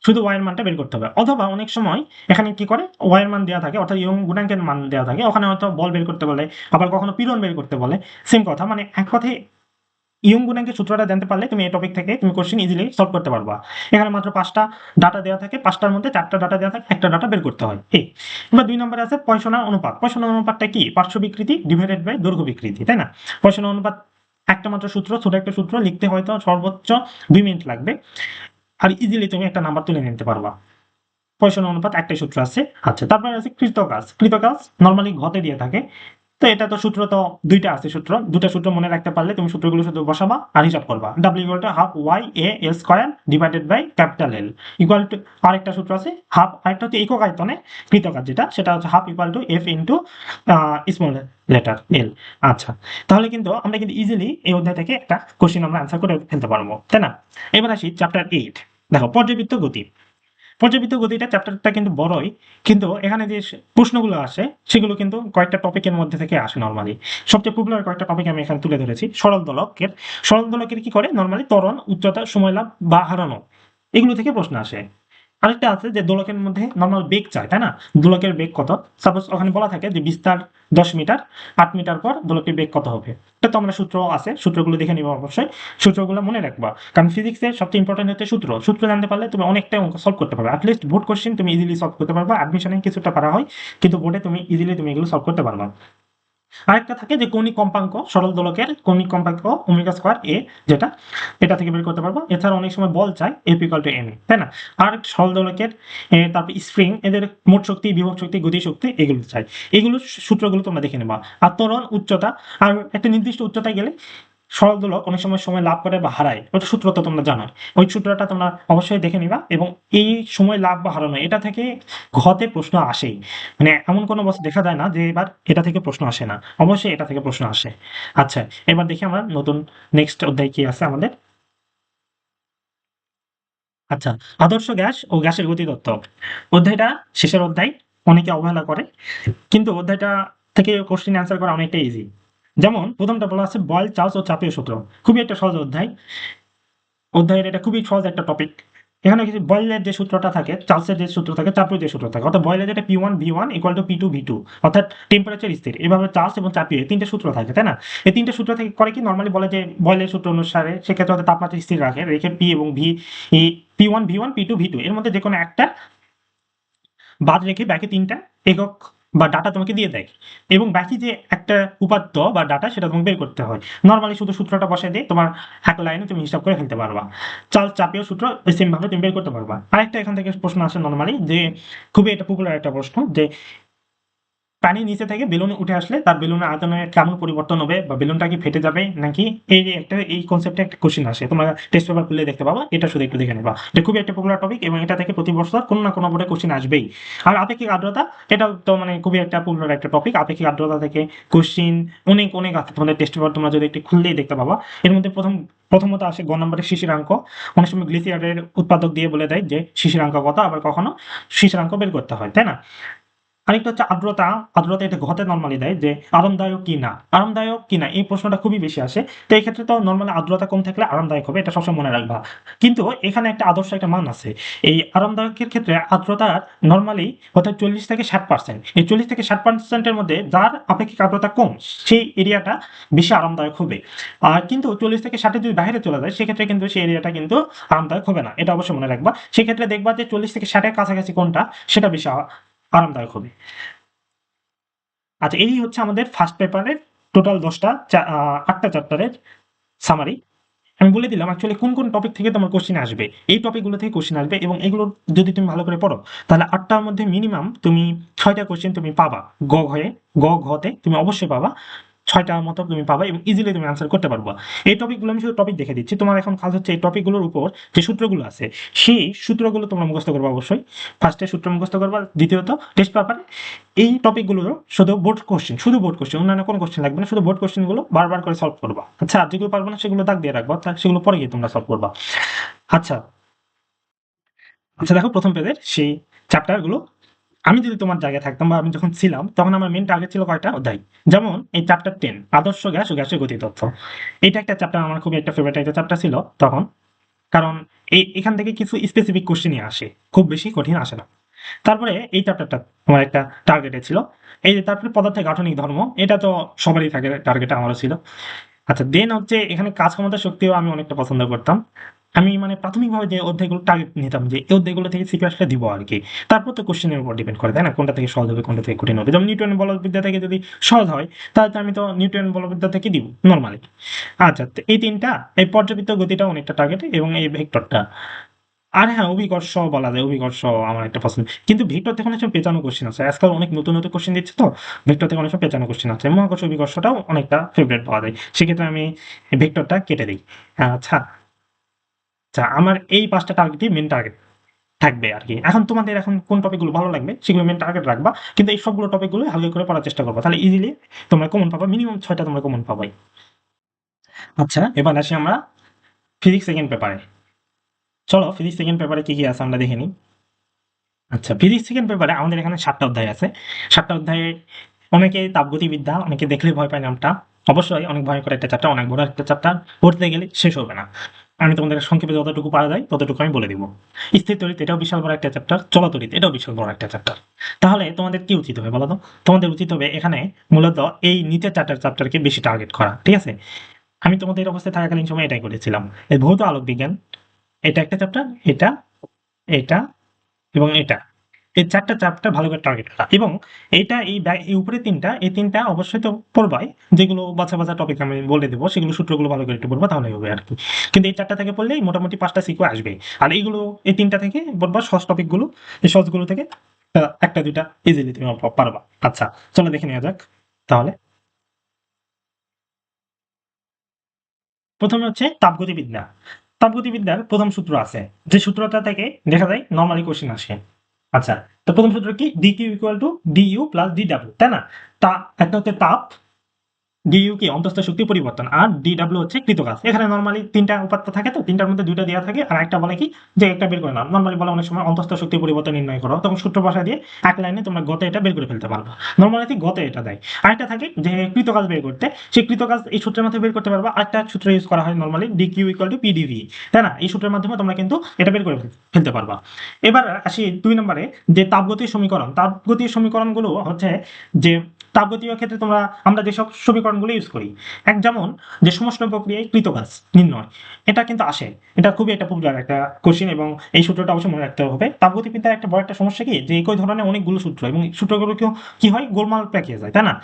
A: শুধু ওয়াই এর মানটা বের করতে হবে। অথবা অনেক সময় এখানে কি করে, ওয়াই এর মান দেওয়া থাকে, অর্থাৎ ইয়ং গুণাঙ্কের মান দেওয়া থাকে, ওখানে হয়তো বল বের করতে বলে, আবার কখনো পীড়ন বের করতে বলে। সেম কথা, মানে এক কথায় ইয়ং গুণাঙ্কের সূত্রটা জানতে পারলে তুমি এই টপিক থেকে তুমি কোশ্চেন ইজিলি সলভ করতে পারবা। এখানে মাত্র 5টা ডাটা দেওয়া থাকে, 5টার মধ্যে 4টা ডাটা দেওয়া থাকে, একটা ডাটা বের করতে হয়। এই এবার 2 নম্বরে আছে পয়সনা অনুপাত। পয়সনা অনুপাতটা কি, পার্শ্ব বিকৃতি ডিভাইডেড বাই দৈর্ঘ্য বিকৃতি, তাই না? পয়সনা অনুপাত একটা মাত্র সূত্র, ছোট একটা সূত্র, লিখতে হয়তো সর্বোচ্চ 2 মিনিট লাগবে, আর ইজিলি তুমি একটা নাম্বার তুলে নিতে পারবা। পয়সন অনুপাত একটাই সূত্র আছে। আচ্ছা, তারপরে আছে কৃতকাজ। কৃতকাজ নর্মালি ঘতে দিয়ে থাকে। তো এটা তো সূত্র তো 2টা আছে, সূত্র 2টা সূত্র মনে রাখতে পারলে তুমি সূত্রগুলো শুধু বসাবা আর হিসাব করবা। W equal to half Y A L square divided by capital L equal to, আরেকটা সূত্র আছে হাফ, আরেকটা হচ্ছে একক আয়তনে কৃতকাজ, যেটা সেটা হচ্ছে half equal to F into small letter এল। আচ্ছা, তাহলে কিন্তু আমরা কিন্তু ইজিলি এই অধ্যায় থেকে একটা কোশ্চেন আমরা অ্যান্সার করে ফেলতে পারবো, তাই না? এবার আসি চ্যাপ্টার 8। দেখো, পর্যাবৃত্ত গতি। পর্যাবৃত্ত গতিটা চ্যাপ্টারটা কিন্তু বড়ই, কিন্তু এখানে যে প্রশ্নগুলো আসে সেগুলো কিন্তু কয়েকটা টপিকের মধ্যে থেকে আসে নর্মালি। সবচেয়ে পপুলার কয়েকটা টপিক আমি এখানে তুলে ধরেছি। সরল দোলকের কি করে, নর্মালি ত্বরণ, উচ্চতা, সময় লাভ বা হারানো, এগুলো থেকে প্রশ্ন আসে। আরেকটা আছে যে দোলকের মধ্যে নর্মাল বেগ চায়, তাই না? দোলকের বেগ কত, সাপোজ ওখানে বলা থাকে যে বিস্তার 10 মিটার, 8 মিটার পর দোলকের বেগ কত হবে। এটা তো আমরা সূত্র আছে, সূত্রগুলো দেখে নিব অবশ্যই, সূত্রগুলো মনে রাখবা, কারণ ফিজিক্সের সবচেয়ে ইম্পর্টেন্ট হচ্ছে সূত্র। সূত্র জানতে পারলে তুমি অনেকটা অঙ্ক সলভ করতে পারবে, অ্যাটলিস্ট বোর্ড কোশ্চেন তুমি ইজিলি সলভ করতে পারবা। অ্যাডমিশনে কিছুটা পারা হয়, কিন্তু বোর্ডে তুমি ইজিলি তুমি এগুলো সলভ করতে পারবা। আরেকটা থাকে যে কৌণিক কম্পাঙ্ক, সরল দোলকের কৌণিক কম্পাঙ্ক ওমেগা স্কয়ার এ, যেটা এটা থেকে বের করতে পারবো। এছাড়া অনেক সময় বল চাই এফ ইকুয়াল টু এম, তাই না? আর সরল দোলকের তারপর স্প্রিং, এদের মোট শক্তি, বিভব শক্তি, গতি শক্তি, এগুলো চাই। এগুলো সূত্রগুলো তোমরা দেখে নেবা। আর ত্বরণ, উচ্চতা, আর একটা নির্দিষ্ট উচ্চতায় গেলে সরল দোলক অনেক সময় সময় লাভ করে বা হারায়, ওটা সূত্র তো তোমরা জানো। ওই সূত্রটা তোমরা অবশ্যই দেখে নিবা, এবং এই সময় লাভ বা হারানো, এটা থেকে ঘতে প্রশ্ন আসেই। মানে এমন কোনো বছর দেখা যায় না যে এবার এটা থেকে প্রশ্ন আসে না, অবশ্যই এটা থেকে প্রশ্ন আসে। আচ্ছা, এবার দেখি আমরা নতুন নেক্সট অধ্যায় কি আছে আমাদের। আচ্ছা, আদর্শ গ্যাস ও গ্যাসের গতিতত্ত্ব অধ্যায়টা শেষের অধ্যায়, অনেকে অবহেলা করে, কিন্তু অধ্যায়টা থেকে কোশ্চেন অ্যান্সার করা অনেকটা ইজি। যেমন প্রথমটা বলা আছে বয়েল, চার্লস ও চাপীয় সূত্র। খুবই একটা সহজ অধ্যায়, অধ্যায়ের এটা খুবই সহজ একটা টপিক। এখানে কিছু বয়েলের যে সূত্রটা থাকে, চার্লসের যে সূত্র থাকে, চাপীয় যে সূত্র থাকে, অর্থাৎ বয়েলের যেটা P1 V1 equal to P2 V2, অর্থাৎ টেম্পারেচার স্থির, এভাবে চার্লস এবং চাপীয় এই 3টে সূত্র থাকে, তাই না? এই 3টে সূত্র থেকে করে কি, নরমালি বলে যে বয়েলের সূত্র অনুসারে সেক্ষেত্রে হয়তো তাপমাত্রা স্থির রেখে P এবং V, এই P1 V1 P2 V2 এর মধ্যে যেকোনো একটা বাদ রেখে বাকি 3টা একক বা ডাটা তোমাকে দিয়ে দেয়, এবং বাকি যে একটা উপাত্ত বা ডাটা সেটা তোমাকে বের করতে হয়। নরমালি শুধু সূত্রটা বসায় দিয়ে তোমার এক লাইনে তুমি হিসাব করে ফেলতে পারবা। চার্লস চাপীয় সূত্র সেম ভাবে তুমি বের করতে পারবা। আরেকটা এখান থেকে প্রশ্ন আসে নরমালি, যে খুবই এটা পপুলার একটা প্রশ্ন, যে পানি নিচে থেকে বেলুন উঠে আসলে তার বেলুনের আয়তনে কেমন পরিবর্তন হবে, বা বেলুনটা কি ফেটে যাবে নাকি, এই কনসেপ্টে একটা কোশ্চেন আসে, তোমরা টেস্ট পেপার খুলে দেখতে পাবা, এটা শুধু একটু দেখে নেবা। এটা খুবই একটা পপুলার টপিক এবং এটা থেকে প্রতি বছর কোনো না কোনো বোর্ডে কোশ্চেন আসবেই। আর আপেক্ষিক আর্দ্রতা, এটা তো মানে খুবই একটা পপুলার একটা টপিক। আপেক্ষিক আর্দ্রতা থেকে কোশ্চেন অনেক অনেক আছে, তোমাদের টেস্ট পেপার তোমরা যদি একটু খুললেই দেখতে পাবা। এর মধ্যে প্রথমত আসে গ নম্বরে শিশিরাঙ্ক। অনেক সময় গ্লিসিয়ারের উৎপাদক দিয়ে বলে দেয় যে শিশিরাঙ্ক কত, আবার কখনো শিশিরাঙ্ক বের করতে হয়, তাই না? আরেকটা হচ্ছে আর্দ্রতা। আর্দ্রতা এটা ঘতে নরমালি দেয় যে আরামদায়ক কি না, আরামদায়ক কি না, এই প্রশ্নটা খুবই বেশি আসে। তো এই ক্ষেত্রে তো নরমালি আর্দ্রতা কম থাকলে আরামদায়ক হবে, এটা সবসময় মনে রাখবা। কিন্তু এখানে একটা আদর্শ একটা মান আছে। এই আরামদায়কের ক্ষেত্রে আর্দ্রতার নরমালি অর্থাৎ 40 থেকে 60%, এই 40 থেকে 60%-এর মধ্যে যার আপেক্ষিক আর্দ্রতা কম সেই এরিয়াটা বেশি আরামদায়ক হবে। আর কিন্তু 40 থেকে 60 যদি বাইরে চলে যায় সেক্ষেত্রে কিন্তু সেই এরিয়াটা কিন্তু আরামদায়ক হবে না, এটা অবশ্যই মনে রাখবা। সেক্ষেত্রে দেখবা যে 40 থেকে 60-এর কাছাকাছি কোনটা সেটা বেশি আরামদায়ক হবে। আচ্ছা, এই হচ্ছে আমাদের ফার্স্ট পেপারের টোটাল 8টা চ্যাপ্টারের সামারি। আমি বলে দিলাম অ্যাকচুয়ালি কোন কোন টপিক থেকে তোমার কোশ্চেন আসবে। এই টপিকগুলো থেকে কোশ্চেন আসবে এবং এগুলো যদি তুমি ভালো করে পড়ো তাহলে 8টার মধ্যে মিনিমাম তুমি 6টা কোশ্চেন তুমি পাবা। ঘতে তুমি অবশ্যই পাবা। 6টার মতো তুমি পাবা এবং ইজিলি তুমি আনসার করতে পারবা। এই টপিকগুলো আমি শুধু টপিক দেখে দিচ্ছি। তোমার এখন কাজ হচ্ছে এই টপিকগুলোর উপর যে সূত্রগুলো আছে সেই সূত্রগুলো তোমরা মুখস্থ করবা অবশ্যই। ফার্স্টে সূত্র মুখস্থ করবা, দ্বিতীয়ত টেস্ট পেপারে এই টপিকগুলো শুধু বোর্ড কোশ্চেন, শুধু বোর্ড কোশ্চেন, অন্যান্য কোনো কোশ্চেন লাগবে না, শুধু বোর্ড কোশ্চেনগুলো বারবার করে সলভ করবা। আচ্ছা, আর যেগুলো পারবে না সেগুলো দাগ দিয়ে রাখবা, সেগুলো পরে গিয়ে তোমরা সলভ করবা। আচ্ছা আচ্ছা, দেখো প্রথম পেজের সেই চ্যাপ্টারগুলো। আমি যদি তোমার জায়গায় থাকতাম বা আমি যখন ছিলাম তখন আমার মেন টার্গেট ছিল কয়টা অধ্যায়। যেমন এই চ্যাপ্টার 10 আদর্শ গ্যাস ও গ্যাসের গতি তত্ত্ব, এটা একটা চ্যাপ্টার আমার খুবই একটা ফেভারিট একটা চ্যাপ্টার ছিল তখন। কারণ এখান থেকে কিছু স্পেসিফিক কোশ্চেনই আসে, খুব বেশি কঠিন আসে না। তারপরে এই চ্যাপ্টারটা আমার একটা টার্গেটে ছিল। এই যে তারপরে পদার্থের গাঠনিক ধর্ম, এটা তো সবারই থাকে, টার্গেটে আমারও ছিল। আচ্ছা, দেন হচ্ছে এখানে কাজ ক্ষমতা শক্তিও আমি অনেকটা পছন্দ করতাম। আমি মানে প্রাথমিকভাবে যে অধ্যায়গুলো টার্গেট নিতাম যে এই অধ্যায়গুলো থেকে সিপি আসলে দিব আর কি। তারপর তো কোশ্চেনের উপর ডিপেন্ড করে, তাই না, কোনটা থেকে সহজ হবে কোনটা থেকে কঠিন হবে। যেমন নিউটনের বলবিদ্যা থেকে যদি সহজ হয় তাহলে তো আমি তো নিউটন বলবিদ্যা থেকে দিব নর্মালি। আচ্ছা, তো এই তিনটা, এই পর্যাবৃত্ত গতিটা অনেকটা টার্গেট এবং এই ভেক্টরটা। আর হ্যাঁ, অভিকর্ষ বলা যায়, অভিকর্ষ আমার একটা পছন্দ। কিন্তু ভেক্টর থেকে অনেক সময় পেঁচানো কোশ্চেন আছে, আজকাল অনেক নতুন নতুন কোশ্চেন দিচ্ছে তো। ভেক্টর থেকে অনেক সময় পেঁচানো কোশ্চেন আছে, মহাকর্ষ অভিকর্ষটাও অনেকটা ফেভারিট পাওয়া যায়, সেক্ষেত্রে আমি ভেক্টরটা কেটে দিই। আচ্ছা আচ্ছা, আমার এই 5টা টার্গেটই মেন টার্গেট থাকবে আর কি। এখন তোমাদের এখন কোন টপিকগুলো ভালো লাগবে সেগুলো মেন টার্গেট রাখবা, কিন্তু এই সবগুলো টপিকগুলো হালকা করে পড়ার চেষ্টা করবা, তাহলে ইজিলি তোমরা কমন পাবা, মিনিমাম 6টা তোমরা কমন পাবাই। আচ্ছা, এবার আসি আমরা ফিজিক্স সেকেন্ড পেপারে। চলো ফিজিক্স সেকেন্ড পেপারে কি কি আছে আমরা দেখে নিই। আচ্ছা, ফিজিক্স সেকেন্ড পেপারে আমাদের এখানে 7টা অধ্যায় আছে। 7টা অধ্যায়ে অনেকে তাপগতিবিদ্যা, অনেকে দেখলে ভয় পায় নামটা। অবশ্যই অনেক ভয়ঙ্কর একটা চ্যাপ্টার, অনেক বড় একটা চ্যাপ্টার, পড়তে গেলে শেষ হবে না। আমি তোমাদের সংক্ষেপে যতটুকু পারা যায় ততটুকু আমি বলে দিব। স্থির তড়িৎ এটাও বিশাল বড় একটা চ্যাপ্টার, চলাতড়িৎ এটাও বিশাল বড় একটা চ্যাপ্টার। তাহলে তোমাদের কি উচিত হবে বলো তো? তোমাদের উচিত হবে এখানে মূলত এই নিচের 4টা চ্যাপ্টারকে বেশি টার্গেট করা, ঠিক আছে? আমি তোমাদের অবস্থায় থাকাকালীন সময় এটাই করেছিলাম। এই ভৌত আলোক বিজ্ঞান, এটা একটা চ্যাপ্টার, এটা, এটা এবং এটা, এই 4টা চ্যাপ্টার ভালো করে টার্গেট করা। এবং এইটা এই উপরে 3টা, এই 3টা অবশ্যই তো পড়বাই, যেগুলো বাছা বাছা টপিক আমি বলে দেবো সেগুলো সূত্রগুলো ভালো করে একটু পড়বা তাহলে হবে আর কি। কিন্তু এই 4টা থেকে পড়লেই মোটামুটি 5টা সিকো আসবে। আর এইগুলো এই 3টা থেকে পড়বা সহজ টপিকগুলো, এই সহজগুলো থেকে একটা দুইটা ইজিলি তুমি পারবা। আচ্ছা, চলো দেখে নেওয়া যাক তাহলে। প্রথমে হচ্ছে তাপগতিবিদ্যা। তাপগতিবিদ্যার প্রথম সূত্র আছে, যে সূত্রটা থেকে দেখা যায় নর্মালি কোশ্চেন আসে। আচ্ছা, তো প্রথম সূত্র কি, D Q equal to D U plus D W, তাই না? তা একটা হচ্ছে তাপ, ডিইউ কি অন্তঃস্থ শক্তি পরিবর্তন, আর ডিডব্লিউ হচ্ছে কৃতকাজ। এখানে নরমালি 3টা উপাত্ত থাকে, তো 3টার মধ্যে 2টা দেওয়া থাকে আর একটা বলে কি যে একটা বের করে নাও। নরমালি বলে অনেক সময় অন্তঃস্থ শক্তি পরিবর্তন নির্ণয় করো, তখন সূত্র ভাষা দিয়ে এক লাইনে তোমরা গতে এটা বের করে ফেলতে পারবা। নরমালি গতে এটা দেয়। আরেকটা থাকে যে কৃতকাজ বের করতে, সেই কৃতকাজ এই সূত্রের মাধ্যমে বের করতে পারবা। আরেকটা সূত্র ইউজ করা হয় normally, D Q equal to P D V, তাই না? এই সূত্রের মাধ্যমে তোমরা কিন্তু এটা বের করে ফেলতে পারবা। এবার আসি 2 নম্বরে, যে তাপগতির সমীকরণ। তাপগতির সমীকরণগুলো হচ্ছে যে তাপগতীয় ক্ষেত্রে আমরা যেসব সমীকরণগুলো ইউজ করি, এক যেমন যে সমষ্ণ প্রক্রিয়ায় কৃতকাজ নির্ণয়, এটা কিন্তু আসে। এটা খুবই একটা পপুলার একটা কোশ্চেন এবং এই সূত্রটা অবশ্যই মনে রাখতে হবে। তাপগতিবিদ্যার একটা বড় একটা সমস্যা কি, যে একই ধরনের অনেকগুলো সূত্র এবং সূত্রগুলো কি হয়, গোলমাল পেকে যায়, তাই না?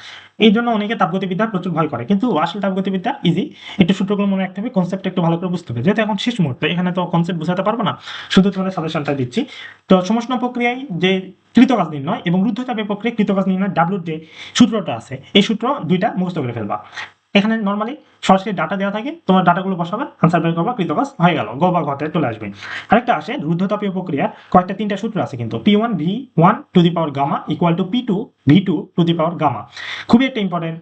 A: এই জন্য অনেকে তাপগতিবিদ্যা প্রচুর ভয় করে, কিন্তু আসলে তাপগতিবিদ্যা ইজি। একটু সূত্রগুলো মনে রাখতে হবে, কনসেপ্ট একটু ভালো করে বুঝতে হবে। যেহেতু এখন শেষ মুহূর্তে, এখানে তো কনসেপ্ট বোঝাতে পারবো না, শুধু তোমাদের সাজেশনটা দিচ্ছি। তো সমষ্ণ প্রক্রিয়ায় যে কৃতকাজ নির্ণয় এবং রুদ্ধচাপের প্রক্রিয়া কৃতকাজ নির্ণয় ডাব্লুর যে সূত্রটা আছে এই সূত্র দুইটা মুখস্থ করে ফেলবা। এখানে নর্মালি সরাসরি ডাটা দেওয়া থাকে, তোমার ডাটাগুলো বসাবে, আনসার বের করবা, কৃতকাজ হয়ে গেল, গ বা ঘতে চলে আসবে। আরেকটা আসে রুদ্ধতাপীয় প্রক্রিয়া, কয়েকটা তিনটা সূত্র আছে কিন্তু, P1 V1 to the power gamma equal to P2 V2 to the power gamma, খুবই একটা ইম্পর্টেন্ট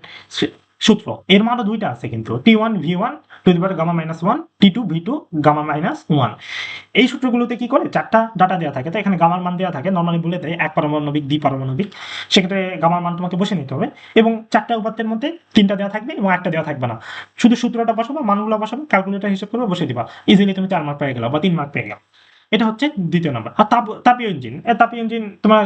A: সূত্র। এর মানও দুইটা আছে কিন্তু, T1 V1 to the power gamma minus 1, T2 V2 gamma minus 1। এই সূত্রগুলোতে কি করে, চারটা ডাটা দেওয়া থাকে, তো এখানে গামার মান দেওয়া থাকে, নর্মালি বলে দেয় এক পারমাণবিক দ্বিপারমাণবিক, সেক্ষেত্রে গামার মান তোমাকে বসে নিতে হবে এবং চারটা উপাত্তের মধ্যে তিনটা দেওয়া থাকবে এবং একটা দেওয়া থাকবে না, শুধু সূত্রটা বসাবো, মানগুলো বসাবো, ক্যালকুলেটর হিসেব করে বসে দিবা, ইজিলি তুমি 4 মার্ক পেয়ে গেলো বা 3 মার্ক পেয়ে গেলো। এটা হচ্ছে দ্বিতীয় নাম্বার। আর তাপীয় ইঞ্জিন, তাপীয় ইঞ্জিন তোমার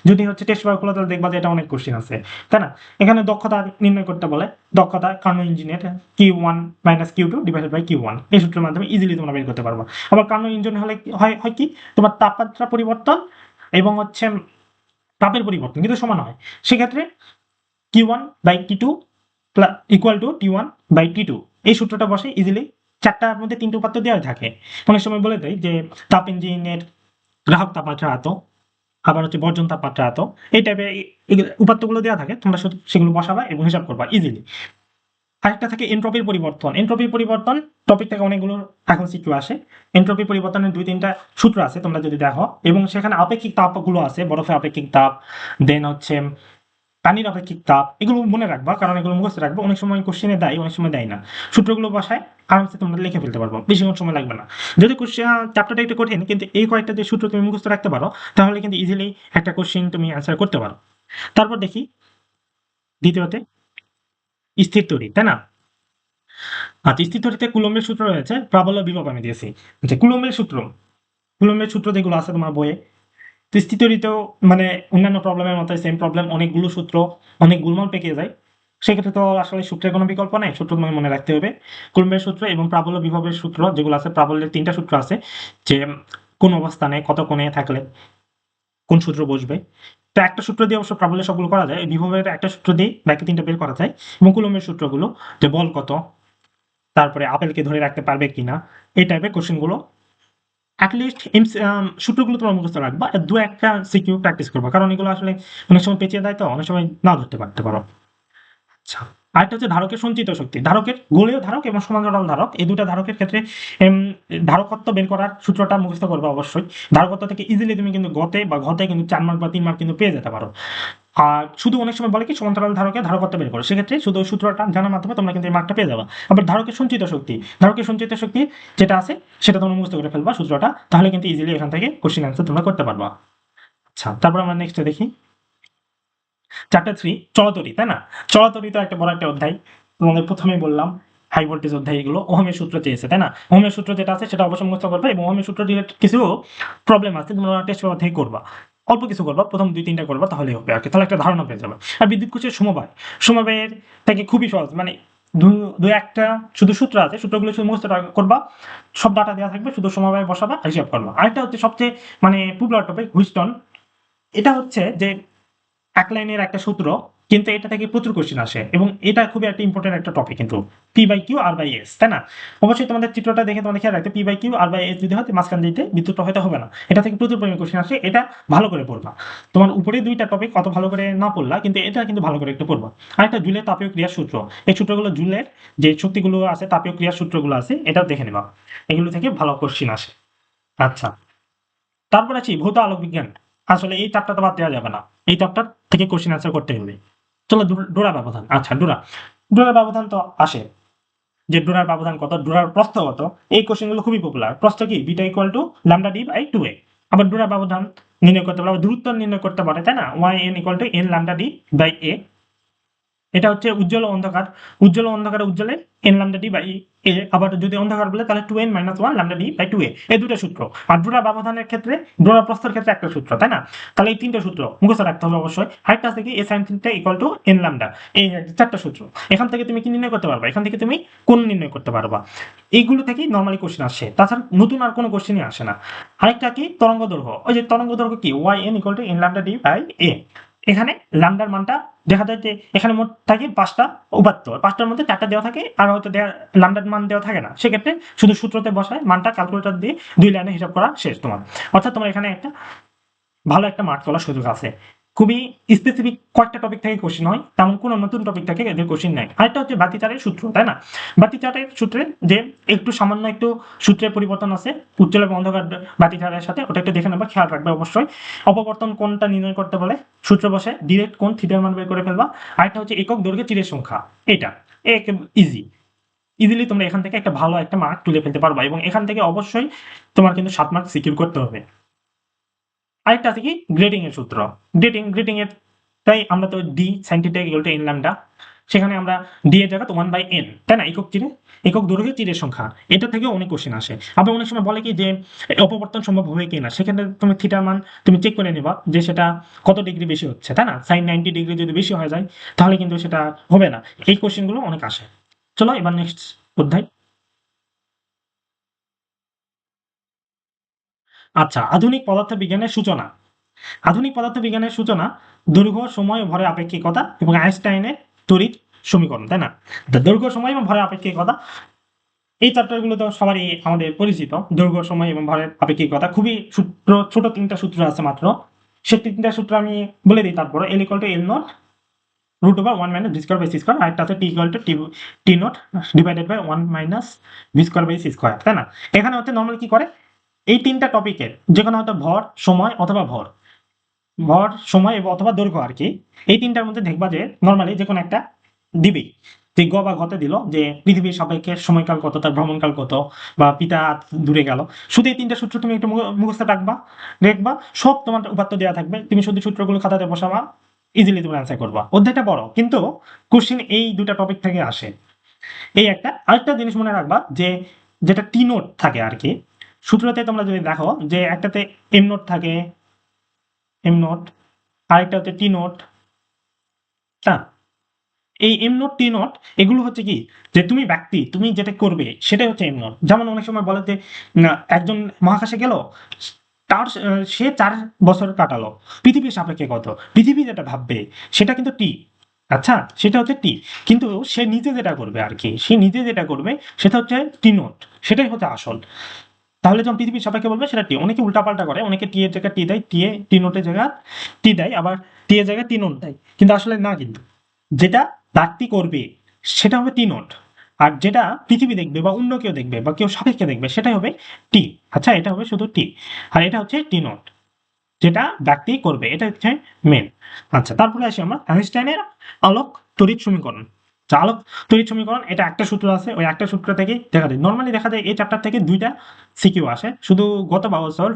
A: যদি হচ্ছে টেস্ট পেপার খোলা তাহলে দেখবা যে এটা অনেক কোশ্চেন আছে, তাই না? এখানে দক্ষতা নির্ণয় করতে বলে, দক্ষতা কার্নো ইঞ্জিনের Q1 minus Q2 divided by Q1, এই সূত্রের মাধ্যমে ইজিলি তোমরা বের করতে পারবা। আবার কার্নো ইঞ্জিন হলে হয় কি, তোমার তাপমাত্রা পরিবর্তন এবং হচ্ছে তাপের পরিবর্তন কিন্তু সমান হয়, সেক্ষেত্রে Q1 by T2 equal to T1 by T2, এই সূত্রটা বসে ইজিলি চারটার মধ্যে তিনটে উপাত্ত দেওয়া থাকে। অনেক সময় বলে দেয় যে তাপ ইঞ্জিনের গ্রাহক তাপমাত্রা এত, আবার হচ্ছে বর্জন তাপমাত্রা এত, এই টাইপের উপাত্তগুলো দেওয়া থাকে, তোমরা শুধু সেগুলো বসাবা এবং হিসাব করবা ইজিলি। আরেকটা থাকে এনট্রপির পরিবর্তন। এনট্রপির পরিবর্তন টপিক থেকে অনেকগুলো এখন সিকিউ আসে। এনট্রপি পরিবর্তনের 2-3টা সূত্র আছে তোমরা যদি দেখো, এবং সেখানে আপেক্ষিক তাপগুলো আছে, বরফের আপেক্ষিক তাপ, দেন হচ্ছে পানির আপেক্ষিক তাপ, এগুলো মনে রাখবা কারণ এগুলো মুখস্থ রাখবো, অনেক সময় কোশ্চেনে দেয়, অনেক সময় দেয় না। সূত্রগুলো বসায় আরামসে তোমরা লিখে ফেলতে পারবো, বেশিক্ষণ সময় লাগবে না। যদি কোশ্চেন চ্যাপ্টারটা একটু কঠিন, কিন্তু এই কয়েকটা যে সূত্র তুমি মুখস্থ রাখতে পারো তাহলে কিন্তু ইজিলি একটা কোশ্চেন তুমি অ্যান্সার করতে পারো। তারপর দেখি দ্বিতীয়তে স্থির তড়ি, তাই না? আচ্ছা, স্থির তড়িতে কুলম্বের সূত্র রয়েছে, প্রাবল্য বিভব আমি দিয়েছি। আচ্ছা, কুলম্বের সূত্র যেগুলো আছে তোমার বইয়ে, তো স্থির তড়িতেও মানে অন্যান্য প্রবলেমের মতো সেম প্রবলেম, অনেকগুলো সূত্র, অনেক গোলমাল পেকে যায়, সেক্ষেত্রে তো আসলে সূত্রের কোনো বিকল্প নাই, সূত্র তোমায় মনে রাখতে হবে। কুলম্বের সূত্র এবং প্রাবল্য বিভবের সূত্র যেগুলো আছে, প্রাবল্যের 3টা সূত্র আছে, যে কোন অবস্থানে কত কোণে থাকলে কোন সূত্র বসবে। তো একটা সূত্র দিয়ে অবশ্য প্রাবল্যের সবগুলো করা যায়, বিভবের একটা সূত্র দিয়ে বাকি 3টা বের করা যায়। এবং কুলম্বের সূত্রগুলো, যে বল কত, তারপরে আপেলকে ধরে রাখতে পারবে কিনা, এই টাইপের কোশ্চেনগুলো অ্যাটলিস্ট সূত্রগুলো তোমার মুখস্থ রাখবা, আর 2-1টা সিকিউ প্র্যাকটিস করবা, কারণ এগুলো আসলে অনেক সময় পেঁচিয়ে দেয়, তো অনেক সময় না ধরতে পারতে পারো। আচ্ছা, আরেকটা হচ্ছে ধারকের সঞ্চিত শক্তি। ধারকের গোলীয় ধারক এবং সমান্তরাল ধারক, এই দুটো ধারকের ক্ষেত্রে ধারকত্ব বের করার সূত্রটা মুখস্থ করবে অবশ্যই। ধারকত্ব থেকে ইজিলি তুমি কিন্তু গতে বা ঘতে কিন্তু 4 মার্ক বা 3 মার্ক কিন্তু পেয়ে যেতে পারো। আর শুধু অনেক সময় বলে কি সমান্তরাল ধারকের ধারকত্ব বের করো, সেক্ষেত্রে শুধু সূত্রটা জানার মাধ্যমে তোমরা কিন্তু এই মার্কটা পেয়ে যাবে। আবার ধারকের সঞ্চিত শক্তি যেটা আছে সেটা তোমরা মুখস্থ করে ফেলবা সূত্রটা, তাহলে কিন্তু ইজিলি এখান থেকে কোশ্চেন অ্যান্সার তোমরা করতে পারবা। আচ্ছা, তারপর আমরা নেক্সটে দেখি চ্যাপ্টার 3 চলতরি, তাই না? চলতরি তো একটা বড় একটা অধ্যায়, তোমাদের প্রথমেই বললাম হাই ভোল্টেজ অধ্যায়, এগুলো ওহমের সূত্র চেয়েছে, তাই না? ওহমের সূত্র যেটা আছে সেটা অবশ্যই মুখস্থ করবে, এবং ওহমের সূত্র রিলেটেড কিছু প্রবলেম আছে তোমরা টেস্ট পেপার থেকে করবা, অল্প কিছু করবা, প্রথম 2-3টা করবা তাহলেই হবে আর কি, তাহলে একটা ধারণা পেয়ে যাবে। আর বিদ্যুৎ কোষের সমবায়ের থেকে খুবই সহজ, মানে দু একটা শুধু সূত্র আছে, সূত্রগুলো শুধু মুখস্থ করবা, সব ডাটা দেওয়া থাকবে, শুধু সমবায় বসাবা, হিসাব করবা। আরেকটা হচ্ছে সবচেয়ে মানে পপুলার টপিক হুইস্টন, এটা হচ্ছে যে এক লাইনের একটা সূত্র, কিন্তু এটা থেকে প্রচুর কোশ্চেন আসে এবং এটা খুবই একটা ইম্পর্টেন্ট একটা টপিক কিন্তু, P by Q R by S, তাই না? অবশ্যই তোমাদের চিত্রটা দেখে তোমাদের খেয়াল রাখতে, P by Q R by S যদি হয় মাঝখান দিতে বিদ্যুৎটা হয়তো হবে না, এটা থেকে প্রচুর পরিমাণে কোশ্চেন আসে, এটা ভালো করে পড়বা। তোমার উপরে 2টা টপিক অত ভালো করে না পড়লা, কিন্তু এটা কিন্তু ভালো করে একটু পড়বা। আর একটা জুলের তাপীয় ক্রিয়ার সূত্র, এই সূত্রগুলো জুলের যে শক্তিগুলো আছে, তাপীয় ক্রিয়ার সূত্রগুলো আছে, এটাও দেখে নেবা, এগুলো থেকে ভালো কোশ্চেন আসে। আচ্ছা, তারপর আছি ভৌত আলোক বিজ্ঞান। আসলে এই চাপটা তো বাদ দেওয়া যাবে না, এই চাপটার থেকে কোশ্চেন আনসার করতে হবে। চলো, ডোরা ব্যবধান। আচ্ছা, ডোরার ব্যবধান তো আসে, যে ডোরার ব্যবধান কত, ডোরার প্রস্থ কত, এই কোশ্চেনগুলো খুবই পপুলার। প্রস্থ কি, beta equal to lambda D by 2a। আবার ডোরার ব্যবধান নির্ণয় করতে পারে, আবার দূরত্ব নির্ণয় করতে পারে, তাই না? Y N equal to N lambda D by A. এটা হচ্ছে উজ্জ্বল ও অন্ধকার, উজ্জ্বলে N lambda D by A. আবার যদি অন্ধকার বলে তাহলে 2n minus 1 lambda D by 2a, এই দুটো সূত্র। আর ডোরা ব্যবধানের ক্ষেত্রে, ডোরা প্রস্থের ক্ষেত্রে একটা সূত্র, তাই না? তাহলে এই 3টে সূত্র মুখস্থ রাখতে হবে অবশ্যই। হাইট আছে কি, A sine theta equal to N lambda, এই 4টা সূত্র। এখান থেকে তুমি কি নির্ণয় করতে পারবা, এখান থেকে তুমি কোণ নির্ণয় করতে পারবা, এইগুলো থেকেই নর্মালি কোশ্চেন আসে, তাছাড়া নতুন আর কোনো কোশ্চেনই আসে না। আরেকটা কি, তরঙ্গ দৈর্ঘ্য। ওই যে তরঙ্গ দৈর্ঘ্য কি, Y N equal to N lambda D by A. এখানে ল্যামডার মানটা দেখা যায় যে এখানে মোট থাকে 5টা উপাত্ত, 5টার মধ্যে 4টা দেওয়া থাকে, আর হয়তো ল্যামডার মান দেওয়া থাকে না, সেক্ষেত্রে শুধু সূত্রতে বসায় মানটা ক্যালকুলেটর দিয়ে 2 লাইনে হিসাব করা শেষ তোমার। অর্থাৎ তোমার এখানে একটা ভালো একটা মার্ক তোলার সুযোগ আছে। খুবই স্পেসিফিক কয়েকটা টপিক থেকে কোশ্চেন হয়, তেমন কোনো নতুন টপিক থেকে এদের কোশ্চেন নাই। আরেকটা হচ্ছে বাতিচারের সূত্র, তাই না? বাতিচারের সূত্রে যে একটু সামান্য একটু সূত্রের পরিবর্তন আছে উজ্জ্বল এবং অন্ধকার বাতিচারের সাথে, ওটা একটু দেখে নেবা, খেয়াল রাখবে অবশ্যই। অপবর্তন কোণটা নির্ণয় করতে বলে সূত্র বসে ডিরেক্ট কোণ থিটার মান বের করে ফেলবা। আরেকটা হচ্ছে একক দৈর্ঘ্যে তীরের সংখ্যা, এটা ইজি, ইজিলি তোমরা এখান থেকে একটা ভালো একটা মার্ক তুলে ফেলতে পারবা, এবং এখান থেকে অবশ্যই তোমার কিন্তু 7 মার্ক সিকিউর করতে হবে। আরেকটা আছে কি গ্রেডিং এর সূত্র। গ্রেডিং এর তাই আমরা তো D sign theta equal to N lambda, সেখানে আমরা ডি এর জায়গা 1/n, তাই না? একক দৈর্ঘ্যে তীরের সংখ্যা, এটা থেকে অনেক কোশ্চেন আসে। আবার অনেক সময় বলে কি যে অপবর্তন সম্ভব হবে কিনা, সেখানে তুমি থিটার মান তুমি চেক করে নেবা যে সেটা কত ডিগ্রি বেশি হচ্ছে, তাই না? সাইন 90 ডিগ্রি যদি বেশি হয়ে যায় তাহলে কিন্তু সেটা হবে না। এই কোশ্চেনগুলো অনেক আসে। চলো এবার নেক্সট অধ্যায়। আচ্ছা, আধুনিক পদার্থবিজ্ঞানের সূচনা। আধুনিক পদার্থবিজ্ঞানের সূচনা দৈর্ঘ্য, সময় ও ভরের আপেক্ষিকতা এবং আইনস্টাইনের তড়িৎ সমীকরণ, তাই না? দৈর্ঘ্য, সময় এবং ভরের আপেক্ষিকতা, এই চ্যাপ্টারগুলো তো সবারই আমাদের পরিচিত। দৈর্ঘ্য, সময় এবং ভরের আপেক্ষিকতা খুবই সূত্র, ছোট 3টা সূত্র আছে মাত্র। সে 3টা সূত্র আমি বলে দিই তারপরে। L equal to L naught root over 1 minus V square by C square, আর একটা আছে T equal to T naught divided by 1 minus V square by C square, তাই না? এখানে হচ্ছে নর্মালি কি করে, এই 3টা টপিকের যে কোনো হয়তো ভর, সময় অথবা ভর, সময় এবং অথবা দৈর্ঘ্য আর কি, এই 3টার মধ্যে দেখবা যে নর্মালি যে কোনো একটা দিবেই, যে গ বা ঘতে দিল যে পৃথিবীর সাপেক্ষে সময়কাল কত, তার ভ্রমণকাল কত, বা পিতা দূরে গেল। শুধু এই 3টা সূত্র তুমি একটু মুখস্থ রাখবা, দেখবা সব তোমার উপাত্ত দেওয়া থাকবে, তুমি শুধু সূত্রগুলো খাতাতে বসাবা, ইজিলি তুমি অ্যান্সার করবা। অধ্যায়টা বড় কিন্তু কোশ্চিন এই 2টা টপিক থেকে আসে। এই একটা আরেকটা জিনিস মনে রাখবা যে যেটা টি নোট থাকে আর কি, সূত্রতে তোমরা যদি দেখো যে একটাতে এম নোট থাকে, এম নোট, আরেকটা হচ্ছে টি নোট। হ্যাঁ, এই এম নোট টি নোট এগুলো হচ্ছে কি, যে তুমি ব্যক্তি তুমি যেটা করবে সেটাই হচ্ছে এম নোট। যেমন অনেক সময় বলে যে একজন মহাকাশে গেল, তার সে 4 বছর কাটালো, পৃথিবীর সাপেক্ষে কত, পৃথিবী যেটা ভাববে সেটা কিন্তু টি। আচ্ছা, সেটা হচ্ছে টি, কিন্তু সে নিজে যেটা করবে আর কি, সে নিজে যেটা করবে সেটা হচ্ছে টি নোট, সেটাই হচ্ছে আসল। তাহলে যখন পৃথিবীর সাপেক্ষে বলবে সেটা টি। অনেকে উল্টাপাল্টা করে, অনেকে টি এর জায়গায় টি দেয়, টি নোটের জায়গায় টি দেয়, আবার টি এর জায়গায় টি নোট দেয়, কিন্তু আসলে না, কিন্তু যেটা ব্যক্তি করবে সেটা হবে টি নোট, আর যেটা পৃথিবী দেখবে বা অন্য কেউ দেখবে বা কেউ সাপেক্ষে দেখবে সেটাই হবে টি। আচ্ছা, এটা হবে শুধু টি, আর এটা হচ্ছে টি নোট, যেটা ব্যক্তি করবে, এটা হচ্ছে মেন। আচ্ছা, তারপরে আসি আমরা আইনস্টাইনের আলোক তড়িৎ সমীকরণ। আলোক তড়িৎ সমীকরণ, এটা একটা সূত্র আছে, ওই একটা সূত্র থেকে দেখা যায়, নর্মালি দেখা যায় এই চ্যাপ্টার থেকে 2টা সিকিউ আসে। শুধু গত বছর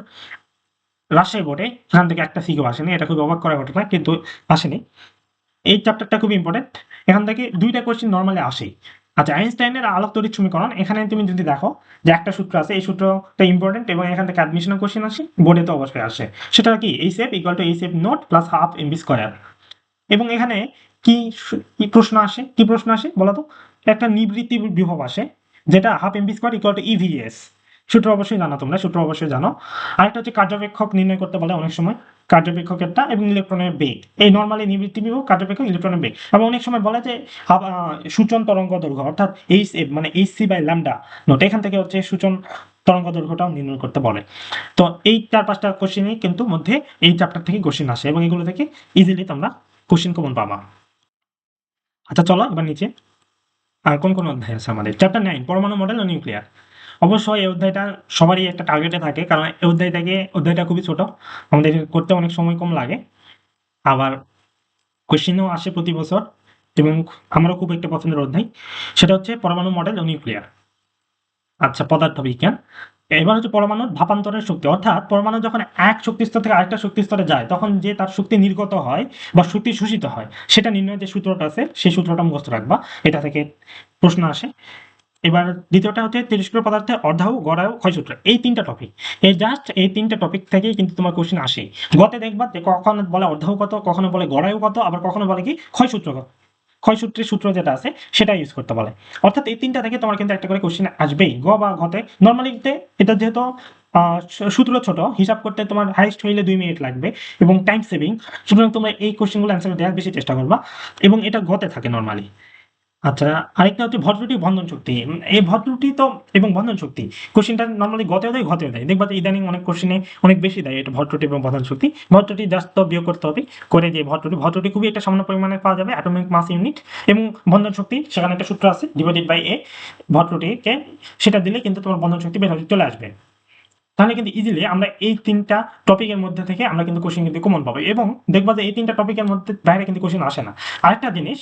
A: রাজশাহী বোর্ডে এখান থেকে একটা সিকিউ আসেনি, এটা খুবই অবাক করার ঘটনা, কিন্তু আসেনি। এই চ্যাপ্টারটা খুব ইম্পর্টেন্ট, এখান থেকে 2টা কোয়েশ্চেন নর্মালি আসে। আচ্ছা, আইনস্টাইনের আলোক তড়িৎ সমীকরণ, এখানে তুমি যদি দেখো যে একটা সূত্র আছে, এই সূত্রটা ইম্পর্টেন্ট এবং এখান থেকে অ্যাডমিশনের কোয়েশ্চেন আসে, বোর্ডে তো অবশ্যই আসে। সেটা কি H F equal to H F naught plus half M B square. এবং এখানে কি প্রশ্ন আসে, কি প্রশ্ন আসে বলতো? একটা নিবৃত্তি বিভব আসে, যেটা half M B square equal to EVS. সূত্র অবশ্যই জানো, তোমরা সূত্র অবশ্যই জানো। আরেকটা হচ্ছে কার্যবেক্ষক নির্ণয় করতে বলে অনেক সময়, কার্যবেক্ষকেরটা এবং ইলেকট্রনের বেগ। এই নর্মালি নিবৃত্তি বিভব, কার্যবেক্ষক, ইলেকট্রনের বেগ। এবং অনেক সময় বলে যে সূচন তরঙ্গ দৈর্ঘ্য অর্থাৎ এইচ এফ মানে H C by lambda naught, এখান থেকে হচ্ছে সূচন তরঙ্গ দৈর্ঘ্যটাও নির্ণয় করতে বলে। তো এই 4-5টা কোশ্চেনই কিন্তু মধ্যে এই চ্যাপ্টার থেকে কোশ্চেন আসে, এবং এগুলো থেকে ইজিলি তোমরা কোশ্চেন কমন পাবা। আচ্ছা, চলো এবার নিচে আর কোন কোন অধ্যায় আছে আমাদের। চ্যাপ্টার 9 পরমাণু মডেল ও নিউক্লিয়ার। অবশ্যই এই অধ্যায়টা সবারই একটা টার্গেটে থাকে, কারণ এই অধ্যায়টা খুবই ছোট, আমাদের করতে অনেক সময় কম লাগে, আবার কোশ্চেনও আসে প্রতি বছর, এবং আমারও খুব একটা পছন্দের অধ্যায়। সেটা হচ্ছে পরমাণু মডেল ও নিউক্লিয়ার। আচ্ছা, পদার্থবিজ্ঞান। এবার হচ্ছে পরমাণুর ভাপান্তরের শক্তি, অর্থাৎ পরমাণু যখন এক শক্তি স্তর থেকে আরেকটা শক্তি স্তরে যায় তখন যে তার শক্তি নির্গত হয় বা শক্তি শোষিত হয়, সেটা নির্ণয়ের যে সূত্রটা আছে সেই সূত্রটা মুখস্থ রাখবা, এটা থেকে প্রশ্ন আসে। এবার দ্বিতীয়টা হচ্ছে তেজস্ক্রিয় পদার্থে অর্ধায়ু, গড়ায়ু, ক্ষয়সূত্র। এই 3টা টপিক, এই 3টা টপিক থেকেই কিন্তু তোমার কোশ্চেন আসে। গতে দেখবা যে কখনো বলে অর্ধায়ু কত, কখনো বলে গড়ায়ু কত, আবার কখনো বলে কি ক্ষয়সূত্র কত, ক্ষয়সূত্রের সূত্র যেটা আছে সেটা ইউজ করতে বলে। অর্থাৎ এই 3টা থেকে তোমার কিন্তু একটা করে কোশ্চেন আসবেই গ বা ঘতে। নর্মালিতে এটা যেহেতু সূত্র ছোট, হিসাব করতে তোমার হাইস্ট হইলে 2 মিনিট লাগবে এবং টাইম সেভিং, সুতরাং তোমরা এই কোশ্চেনগুলো অ্যান্সার দেওয়ার বেশি চেষ্টা করবা, এবং এটা গতে থাকে নর্মালি। আচ্ছা, আরেকটা হচ্ছে ভদ্রটি বন্ধন শক্তি। এই ভদ্রটি তো এবং বন্ধন শক্তি কোশ্চেনটা নরমালি গতেও দেয়, ঘতেও দেয়। দেখবা যে ইদানিং অনেক কোশ্চেনে অনেক বেশি দেয় এটা ভদ্রটি এবং বন্ধন শক্তি। ভদ্রটি জাস্ট বিয়োগ করতে হবে, করে দিয়ে ভদ্রটি খুবই একটা সামান্য পরিমাণে পাওয়া যাবে, অ্যাটমিক মাস ইউনিট। এবং বন্ধন শক্তি সেখানে একটা সূত্র আছে, ডিভাইডেড বাই এ, ভদ্রটিকে সেটা দিলে কিন্তু তোমার বন্ধন শক্তি বের হয়ে চলে আসবে। তাহলে কিন্তু ইজিলি আমরা এই ৩টা টপিকের মধ্যে থেকে আমরা কিন্তু কোশ্চেন কিন্তু কমন পাবো, এবং দেখবা যে এই ৩টা টপিকের মধ্যে বাইরে কিন্তু কোশ্চেন আসে না। আরেকটা জিনিস,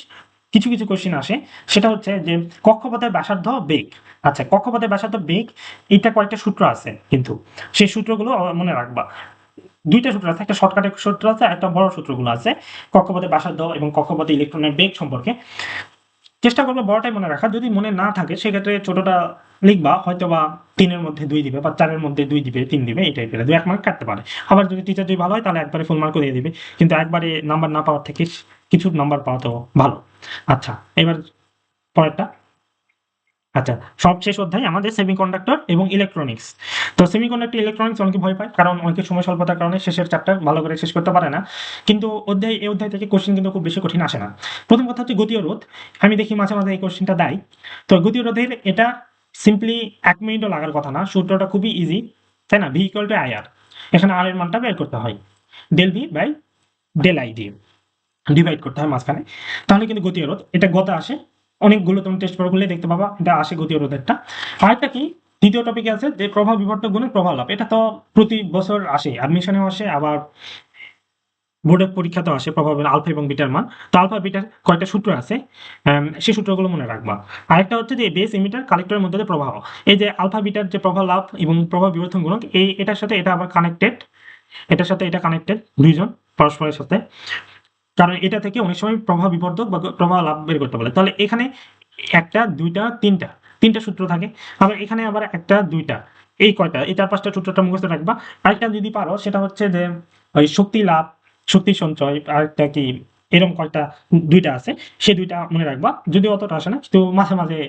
A: কিছু কিছু কোশ্চেন আসে, সেটা হচ্ছে যে কক্ষপথের ব্যাসার্ধ বেগ। আচ্ছা, কক্ষপথের ব্যাসার্ধ বেগ, এটা কয়েকটা সূত্র আছে, কিন্তু সেই সূত্রগুলো মনে রাখবা। ২টা সূত্র আছে, একটা শর্টকাটের সূত্র আছে, একটা বড় সূত্রগুলো আছে কক্ষপথের ব্যাসার্ধ এবং কক্ষপথে ইলেকট্রনের বেগ সম্পর্কে। চেষ্টা করবো বড়টাই মনে রাখার, যদি মনে না থাকে সেক্ষেত্রে ছোটটা লিখবা, হয়তো বা ৩-এর মধ্যে ২ দিবে, বা ৪-এর মধ্যে ২ দিবে, ৩ দিবে, এই টাইপের ২-১ মার্ক কাটতে পারে। আবার যদি টিচার যদি ভালো হয় তাহলে একবারে ফুল মার্কও দিয়ে দিবে, কিন্তু একবারে নাম্বার না পাওয়ার থেকে কিছু নাম্বার পাওয়া তো ভালো। আচ্ছা, এবার পরেরটা। আচ্ছা, সবশেষ অধ্যায় আমাদের সেমিকন্ডাক্টর এবং ইলেকট্রনিক্স। তো সেমিকন্ডাক্টর ইলেকট্রনিক্স অনেকে ভয় পায়, কারণ অনেকে সময় স্বল্পতার কারণে শেষের চ্যাপ্টার ভালো করে শেষ করতে পারে না। কিন্তু এই অধ্যায় থেকে কোশ্চেন কিন্তু খুব বেশি কঠিন আসে না। প্রথম কথা হচ্ছে গতীয় রোধ। আমি দেখি মাঝে মাঝে এই কোশ্চেনটা দেয়। তো গতীয় রোধের এটা সিম্পলি ১ মিনিটও লাগার কথা না, সূত্রটা খুবই ইজি, তাই না? V equal to I R. এখানে আর এর মানটা বের করতে হয়, del V by del I দিয়ে ডিভাইড করতে হয় মাঝখানে, তাহলে কিন্তু গতীয় রোধ এটা গতে আসে। অনেকগুলো তুমি টেস্ট পেপার করলে দেখতে পাবা এটা আসে গতীয় রোধেরটা। আরেকটা কি, দ্বিতীয় টপিকে আছে যে প্রভাব বিবর্তক গুণের প্রভাব লাভ। এটা তো প্রতি বছর আসে, অ্যাডমিশনেও আসে, আবার বোর্ডের পরীক্ষাতেও আসে, প্রভাবের আলফা এবং বিটার মান। তো আলফা বিটার কয়েকটা সূত্র আছে, সেই সূত্রগুলো মনে রাখবা। আরেকটা হচ্ছে যে বেস ইমিটার কালেক্টরের মধ্যে যে প্রবাহ, এই যে আলফা বিটার যে প্রভাব লাভ এবং প্রভাব বিবর্তন গুণক, এটার সাথে এটা আবার কানেক্টেড, এটার সাথে এটা কানেক্টেড, দুইজন পরস্পরের সাথে। কারণ এটা থেকে অনেক সময় প্রভাব বিবর্ধক বা প্রভাব লাভ বের করতে বলে। তাহলে এখানে ১টা, ২টা, ৩টা সূত্র থাকে। আবার এখানে আবার ১টা, ২টা, এই কয়টা, এই ৪-৫টা সূত্রটা মুখস্থ রাখবা। আরেকটা যদি পারো সেটা হচ্ছে যে ওই শক্তি লাভ, শক্তি সঞ্চয়, আরেকটা কি এরকম কয়েকটা ২টা আছে, সেই ২টা মনে রাখবা। যদিও অতটা আসে না, কিন্তু মাঝে মাঝে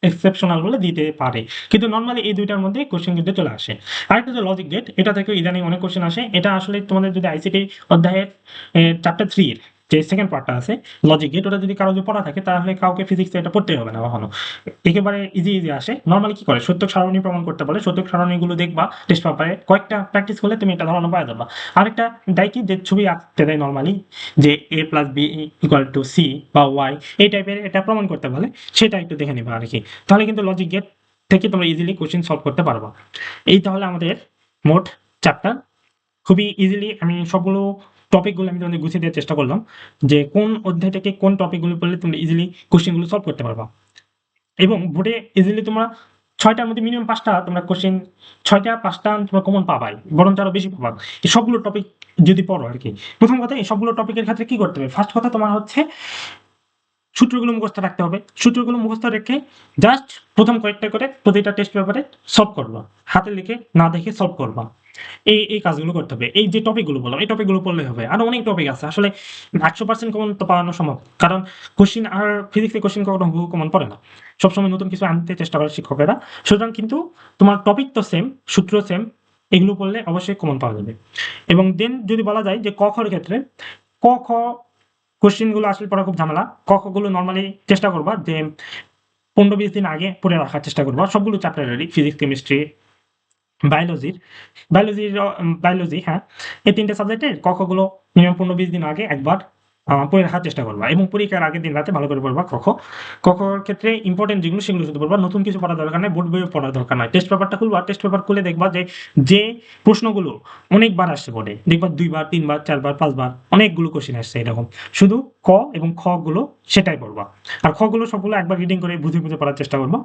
A: এক্সেপশনাল বলে দিতে পারে। কিন্তু নরমালি এই ২টার মধ্যে কোশ্চেন কিন্তু চলে আসে। আরেকটা হচ্ছে লজিক গেট, এটা থেকে ইদানিং অনেক কোশ্চেন আসে। এটা আসলে তোমাদের যদি আইসিটি অধ্যায়ের চ্যাপ্টার 3 এর যে সেকেন্ড পার্টটা আছে লজিক গেট, ওটা যদি কারো যদি পড়া থাকে তাহলে কাউকে ফিজিক্সে এটা পড়তেই হবে না কখনো। একেবারে ইজি আসে। নরমালি কি করে, সত্যক সারণী প্রমাণ করতে বলে, সত্যক সারণীগুলো দেখবা টেস্ট পেপারে, কয়েকটা প্র্যাকটিস করলে তুমি এটা ধারণা পাওয়া যাবা। আরেকটা দেয় কি, যে ছবি আঁকতে দেয় নরমালি, যে A plus B equal to C বা ওয়াই, এই টাইপের এটা প্রমাণ করতে বলে, সেটা একটু দেখে নিবা আর কি। তাহলে কিন্তু লজিক গেট থেকে তোমরা ইজিলি কোশ্চেন সলভ করতে পারবা। এই তাহলে আমাদের মোট চ্যাপ্টার। খুবই ইজিলি আমি সবগুলো টপিকগুলো আমি তোমাদের গুছিয়ে দেওয়ার চেষ্টা করলাম, যে কোন অধ্যায় থেকে কোন টপিকগুলো পড়লে তোমরা ইজিলি কোশ্চেনগুলো সলভ করতে পারবা। এবং বোর্ডে ইজিলি তোমরা ৬টার মধ্যে মিনিমাম ৫টা তোমরা কোশ্চেন, ৬টা ৫টা তোমরা কমন পাবাই, বরঞ্চ আরো বেশি পাবা এই সবগুলো টপিক যদি পড়ো আর কি। প্রথম কথা, এই সবগুলো টপিকের ক্ষেত্রে কি করতে হবে, ফার্স্ট কথা তোমার হচ্ছে সূত্রগুলো মুখস্থ রাখতে হবে। সূত্রগুলো মুখস্থ রেখে জাস্ট প্রথম কয়েকটা করে প্রতিটা টেস্ট পেপারে সলভ করবা, হাতে লিখে না দেখে সলভ করবা। এই কাজগুলো করতে হবে। এই যে টপিকগুলো বললাম, এই টপিকগুলো পড়লেই হবে। আরো অনেক টপিক আছে আসলে, ১০০% কমন তো পাওয়ানো সম্ভব, কারণ কোশ্চিন আর ফিজিক্সের কোশ্চিন কখনো হুবহু কমন পড়ে না। সবসময় নতুন কিছু আনতে চেষ্টা করে শিক্ষকেরা। সুতরাং কিন্তু তোমার টপিক তো সেম, সূত্র সেম, এগুলো পড়লে অবশ্যই কমন পাওয়া যাবে। এবং দেন যদি বলা যায় যে ক খর ক্ষেত্রে, ক খ কোশ্চেনগুলো আসলে পড়া খুব ঝামেলা। ক খ গুলো নরমালি চেষ্টা করবা যে ১৫-২০ দিন আগে পড়ে রাখার চেষ্টা করবা সবগুলো চ্যাপ্টারেরই, ফিজিক্স, কেমিস্ট্রি, বায়োলজির, বায়োলজি, হ্যাঁ, এই ৩ টে সাবজেক্টের ক খ গুলো মিনিমাম ১৫-২০ দিন আগে একবার পড়ে রাখার চেষ্টা করবা, এবং পরীক্ষার আগের দিন রাতে ভালো করে পড়বা ক খ। ক খর ক্ষেত্রে ইম্পর্টেন্ট যেগুলো সেগুলো শুধু পড়বা, নতুন কিছু পড়ার দরকার নাই, বোর্ড বইও পড়ার দরকার নাই। টেস্ট পেপারটা খুলবা, টেস্ট পেপার খুলে দেখবা যে প্রশ্নগুলো অনেকবার আসছে বোর্ডে, দেখবা ২ বার, ৩ বার, ৪ বার, ৫ বার অনেকগুলো কোশ্চেন আসছে এরকম। শুধু ক এবং খ গুলো সেটাই পড়বা। আর খ গুলো সবগুলো একবার রিডিং করে বুঝে পড়ার চেষ্টা করবা।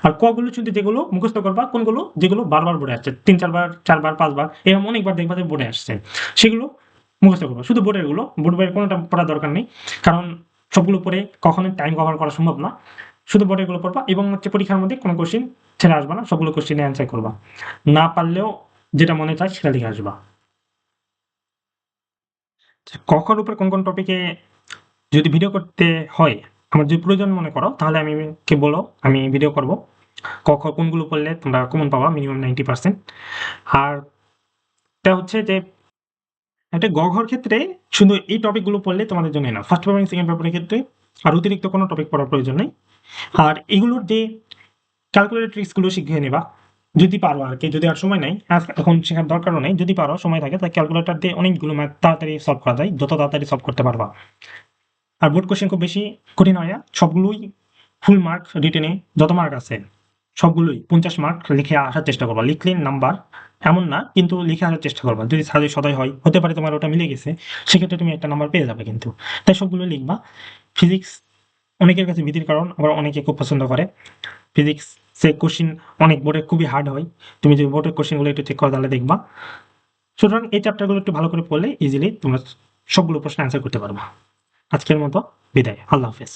A: আর ক গুলো কিন্তু যেগুলো মুখস্থ করবা, কোনগুলো যেগুলো বারবার বোর্ডে আসছে, ৩-৪ বার, ৪ বার, ৫ বার, এরকম অনেকবার দেখবা যে বোর্ডে আসছে, সেগুলো মুখস্থ করবা। শুধু বোর্ডের গুলো, বোর্ড বইয়ের কোনোটা পড়ার দরকার নেই, কারণ সবগুলো পড়ে কখনোই টাইম কভার করা সম্ভব না। শুধু বোর্ডের গুলো পড়বা, এবং হচ্ছে পরীক্ষার মধ্যে কোনো কোশ্চেন ছেড়ে আসবা না, সবগুলো কোশ্চেনে অ্যান্সার করবা। না পারলেও যেটা মনে চায় সেটা লিখে আসবা। ক খর উপর কোন কোন টপিকে যদি ভিডিও করতে হয়, আমার যদি প্রয়োজন মনে করো, তাহলে আমি কে বলো, আমি ভিডিও করব। ক খ কোনগুলো পড়লে তোমরা কমন পাবা মিনিমাম 90%। আর এটা হচ্ছে যে একটা গ ঘর ক্ষেত্রে শুধু এই টপিকগুলো পড়লে তোমাদের জন্য না, ফার্স্ট পেপার এবং সেকেন্ড পেপারের ক্ষেত্রে আর অতিরিক্ত কোনো টপিক পড়ার প্রয়োজন নেই। আর এগুলোর যে ক্যালকুলেটর ট্রিক্সগুলো শিখিয়ে নেবা যদি পারো আর কি, যদি আর সময় নেই এখন শেখার দরকারও নেই, যদি পারো সময় থাকে তাই ক্যালকুলেটর দিয়ে অনেকগুলো ম্যাথ তাড়াতাড়ি সলভ করা যায়, যত তাড়াতাড়ি সলভ করতে পারবা। আর বোর্ড কোশ্চেন খুব বেশি কঠিন হয় না, সবগুলোই ফুল মার্ক রিটেনে যত মার্ক আছে সবগুলোই 50 মার্ক লিখে আসার চেষ্টা করবা, লিখলে নাম্বার এমন না, কিন্তু লিখে আসার চেষ্টা করবা। যদি সাজে সদয় হয়, হতে পারে তোমার ওটা মিলে গেছে, সেক্ষেত্রে তুমি একটা নাম্বার পেয়ে যাবে কিন্তু। তাই সবগুলো লিখবা। ফিজিক্স অনেকের কাছে ভীতির কারণ, আবার অনেকে খুব পছন্দ করে। ফিজিক্স সে কোশ্চিন অনেক বোর্ডে খুবই হার্ড হয়, তুমি যদি বোর্ডের কোশ্চিনগুলো একটু চেক করো তাহলে দেখবা। সুতরাং এই চ্যাপ্টারগুলো একটু ভালো করে পড়লে ইজিলি তোমরা সবগুলো প্রশ্ন অ্যান্সার করতে পারবা। আজকের মতো বিদায়, আল্লাহ হাফেজ।